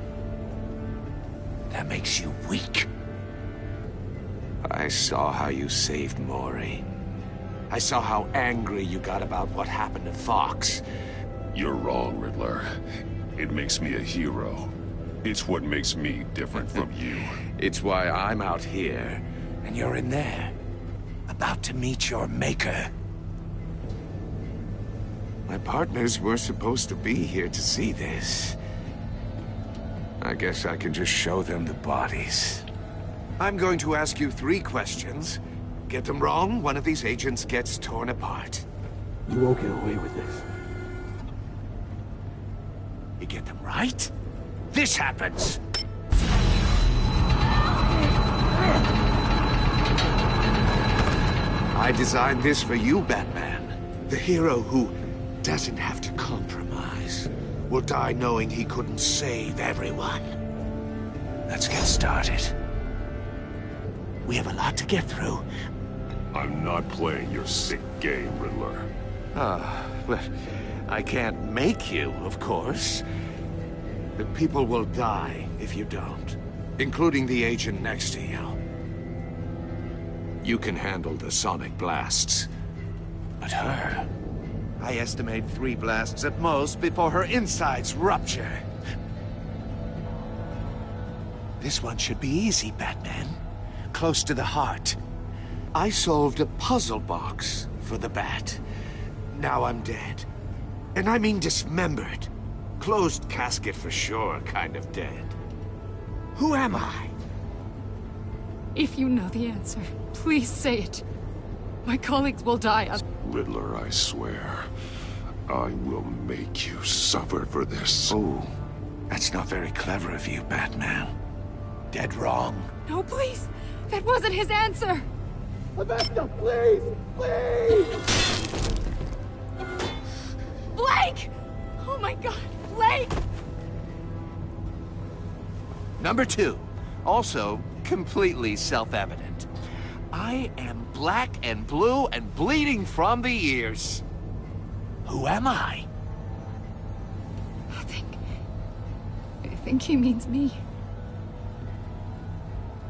That makes you weak. I saw how you saved Mori. I saw how angry you got about what happened to Fox. You're wrong, Riddler. It makes me a hero. It's what makes me different from you. It's why I'm out here, and you're in there. About to meet your maker. My partners were supposed to be here to see this. I guess I can just show them the bodies. I'm going to ask you 3 questions. Get them wrong, one of these agents gets torn apart. You won't get away with this. You get them right, this happens! I designed this for you, Batman. The hero who doesn't have to compromise. Will die knowing he couldn't save everyone. Let's get started. We have a lot to get through. I'm not playing your sick game, Riddler. Well, I can't make you, of course. The people will die if you don't, including the agent next to you. You can handle the sonic blasts, but her... I estimate 3 blasts at most before her insides rupture. This one should be easy, Batman. Close to the heart. I solved a puzzle box for the Bat. Now I'm dead. And I mean dismembered. Closed casket for sure, kind of dead. Who am I? If you know the answer, please say it. My colleagues will die. Riddler, I swear, I will make you suffer for this. Oh, that's not very clever of you, Batman. Dead wrong. No, please. That wasn't his answer. Avesta, please! Please! Blake! Oh my God, Blake! Number 2, also completely self-evident. I am black and blue and bleeding from the ears. Who am I? I think he means me.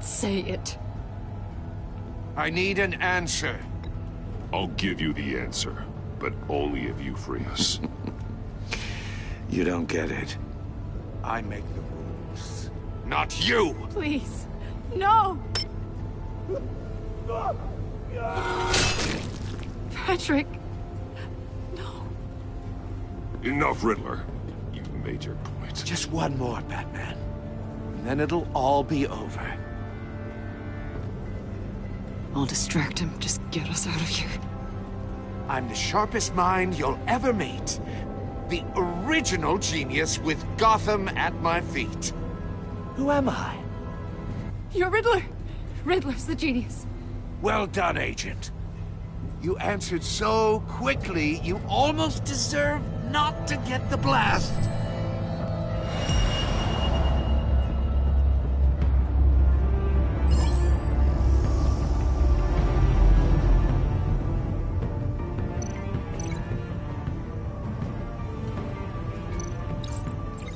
Say it. I need an answer. I'll give you the answer, but only if you free us. You don't get it. I make the rules, not you! Please, no! Patrick, no. Enough, Riddler. You've made your point. Just one more, Batman. And then it'll all be over. I'll distract him. Just get us out of here. I'm the sharpest mind you'll ever meet. The original genius with Gotham at my feet. Who am I? You're Riddler. Riddler's the genius. Well done, Agent. You answered so quickly, you almost deserve not to get the blast.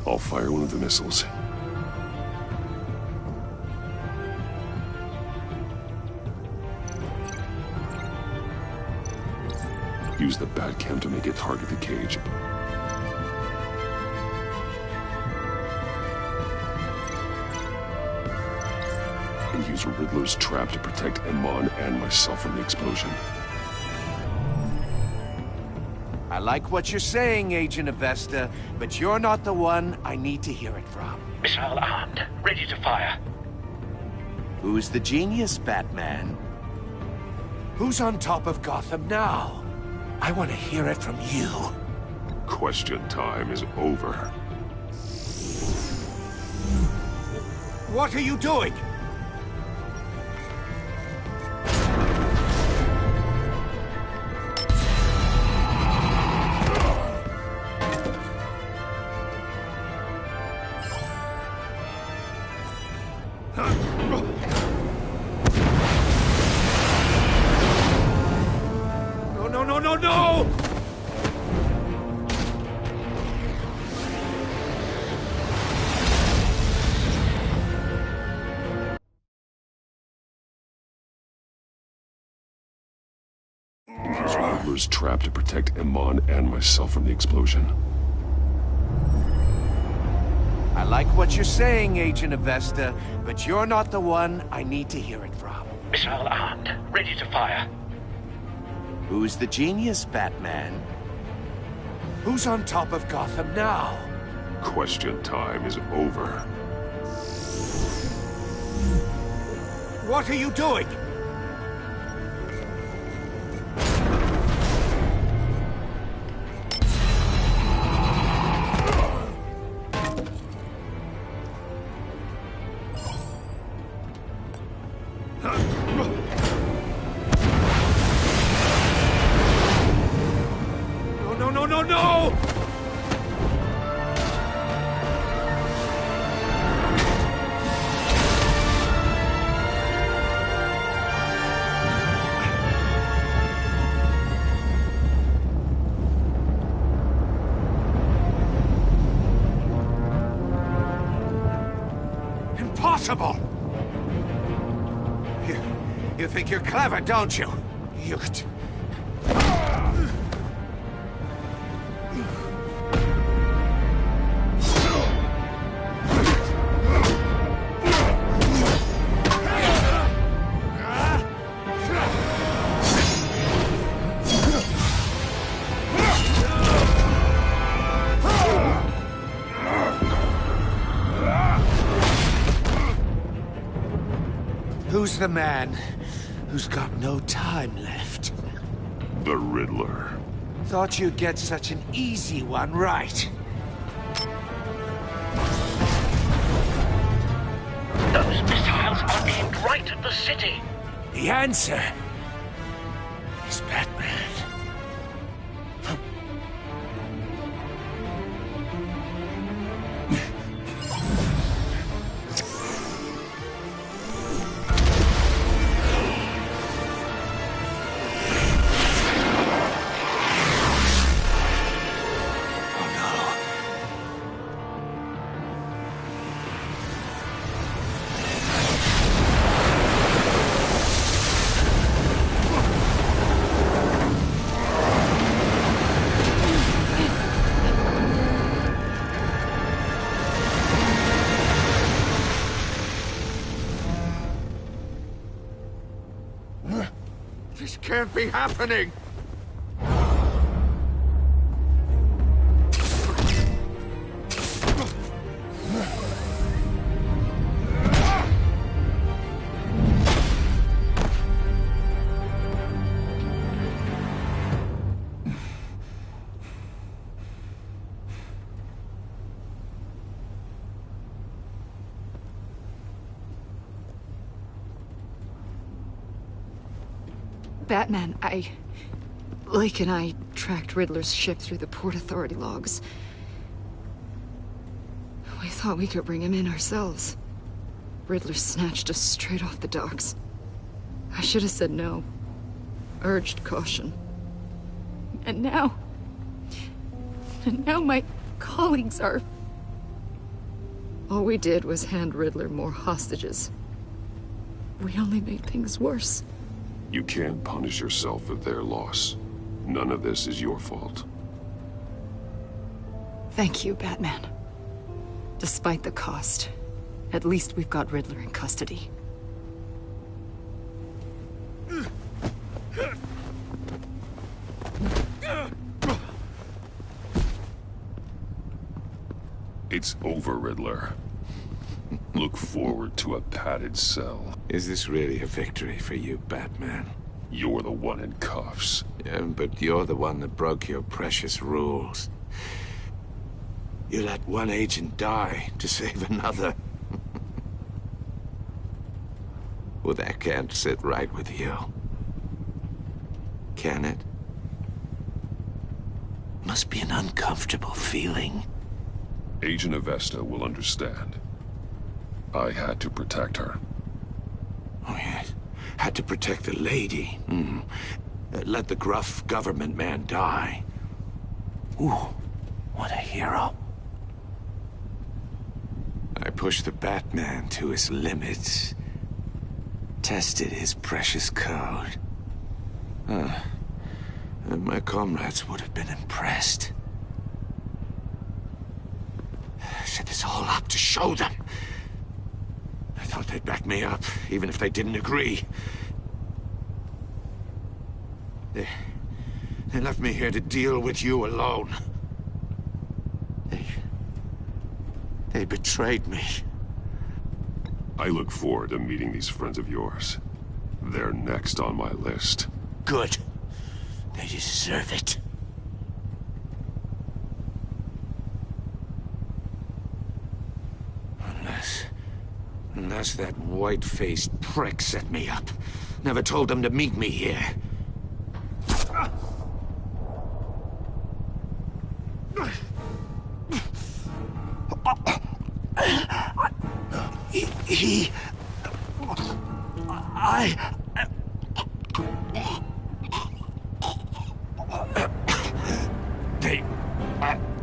I'll fire one of the missiles. Use the Batcam to make it target the cage. And use Riddler's trap to protect Iman and myself from the explosion. I like what you're saying, Agent Avesta, but you're not the one I need to hear it from. Missile armed, ready to fire. Who's the genius, Batman? Who's on top of Gotham now? I want to hear it from you. Question time is over. What are you doing? No! Use Riddler's trap to protect Iman and myself from the explosion. I like what you're saying, Agent Avesta, but you're not the one I need to hear it from. Missile armed, ready to fire. Who's the genius, Batman? Who's on top of Gotham now? Question time is over. What are you doing? No! Impossible! You think you're clever, don't you? You... Who's the man who's got no time left. The Riddler. Thought you'd get such an easy one right. Those missiles are aimed right at the city. The answer is Batman. This can't be happening! Batman, Lake and I tracked Riddler's ship through the Port Authority logs. We thought we could bring him in ourselves. Riddler snatched us straight off the docks. I should have said no. Urged caution. And now my colleagues are... All we did was hand Riddler more hostages. We only made things worse. You can't punish yourself for their loss. None of this is your fault. Thank you, Batman. Despite the cost, at least we've got Riddler in custody. It's over, Riddler. Look forward to a padded cell. Is this really a victory for you, Batman? You're the one in cuffs. Yeah, but you're the one that broke your precious rules. You let one agent die to save another. Well, that can't sit right with you. Can it? Must be an uncomfortable feeling. Agent Avesta will understand. I had to protect her. Oh, yes. Had to protect the lady. Let the gruff government man die. Ooh, what a hero. I pushed the Batman to his limits. Tested his precious code. And my comrades would have been impressed. I set this all up to show them. I thought they'd back me up, even if they didn't agree. They left me here to deal with you alone. They betrayed me. I look forward to meeting these friends of yours. They're next on my list. Good. They deserve it. Unless that white-faced prick set me up. Never told them to meet me here.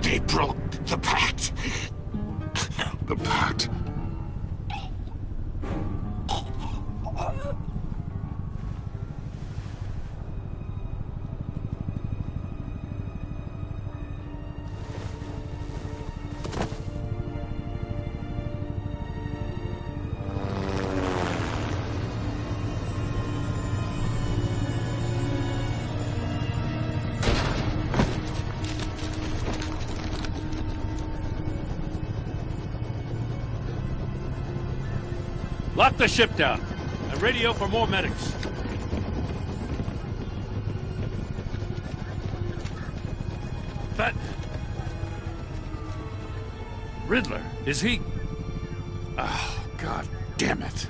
They broke the pact. The pact? Lock the ship down and radio for more medics. Riddler, is he... Oh, God damn it.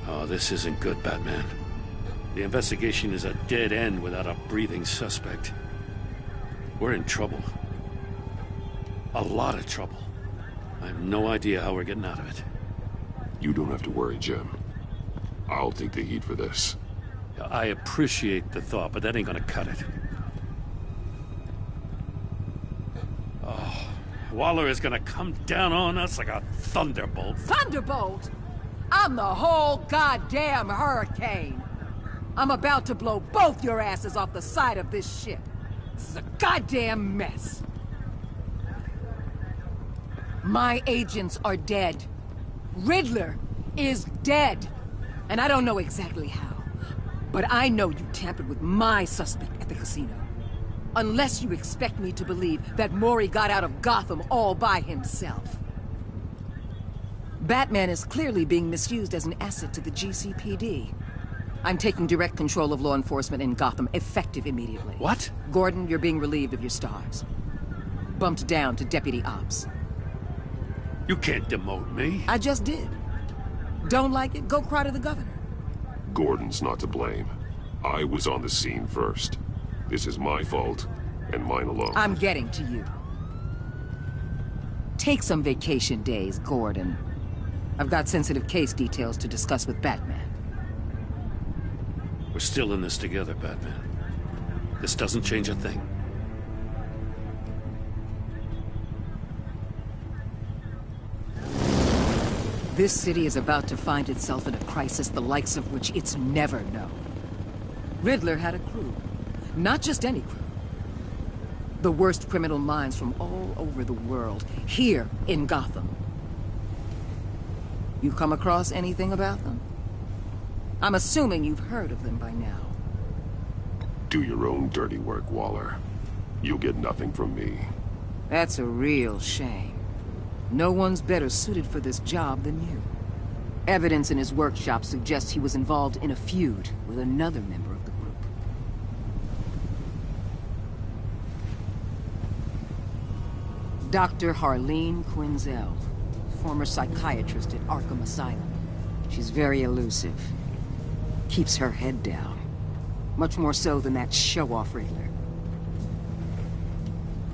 Oh, this isn't good, Batman. The investigation is a dead end without a breathing suspect. We're in trouble. A lot of trouble. I have no idea how we're getting out of it. You don't have to worry, Jim. I'll take the heat for this. I appreciate the thought, but that ain't gonna cut it. Oh, Waller is gonna come down on us like a thunderbolt. Thunderbolt? I'm the whole goddamn hurricane. I'm about to blow both your asses off the side of this ship. This is a goddamn mess. My agents are dead. Riddler is dead. And I don't know exactly how, but I know you tampered with my suspect at the casino. Unless you expect me to believe that Mori got out of Gotham all by himself. Batman is clearly being misused as an asset to the GCPD. I'm taking direct control of law enforcement in Gotham, effective immediately. What? Gordon, you're being relieved of your stars. Bumped down to Deputy Ops. You can't demote me. I just did. Don't like it? Go cry to the governor. Gordon's not to blame. I was on the scene first. This is my fault, and mine alone. I'm getting to you. Take some vacation days, Gordon. I've got sensitive case details to discuss with Batman. We're still in this together, Batman. This doesn't change a thing. This city is about to find itself in a crisis the likes of which it's never known. Riddler had a crew. Not just any crew. The worst criminal minds from all over the world, here in Gotham. You come across anything about them? I'm assuming you've heard of them by now. Do your own dirty work, Waller. You'll get nothing from me. That's a real shame. No one's better suited for this job than you. Evidence in his workshop suggests he was involved in a feud with another member of the group. Dr. Harleen Quinzel, former psychiatrist at Arkham Asylum. She's very elusive. Keeps her head down. Much more so than that show-off Riddler.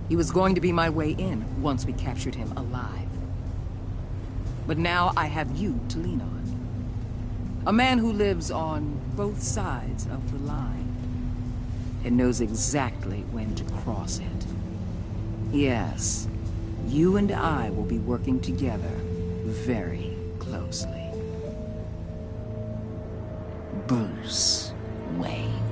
He was going to be my way in once we captured him alive. But now I have you to lean on. A man who lives on both sides of the line and knows exactly when to cross it. Yes, you and I will be working together very closely. Bruce Wayne.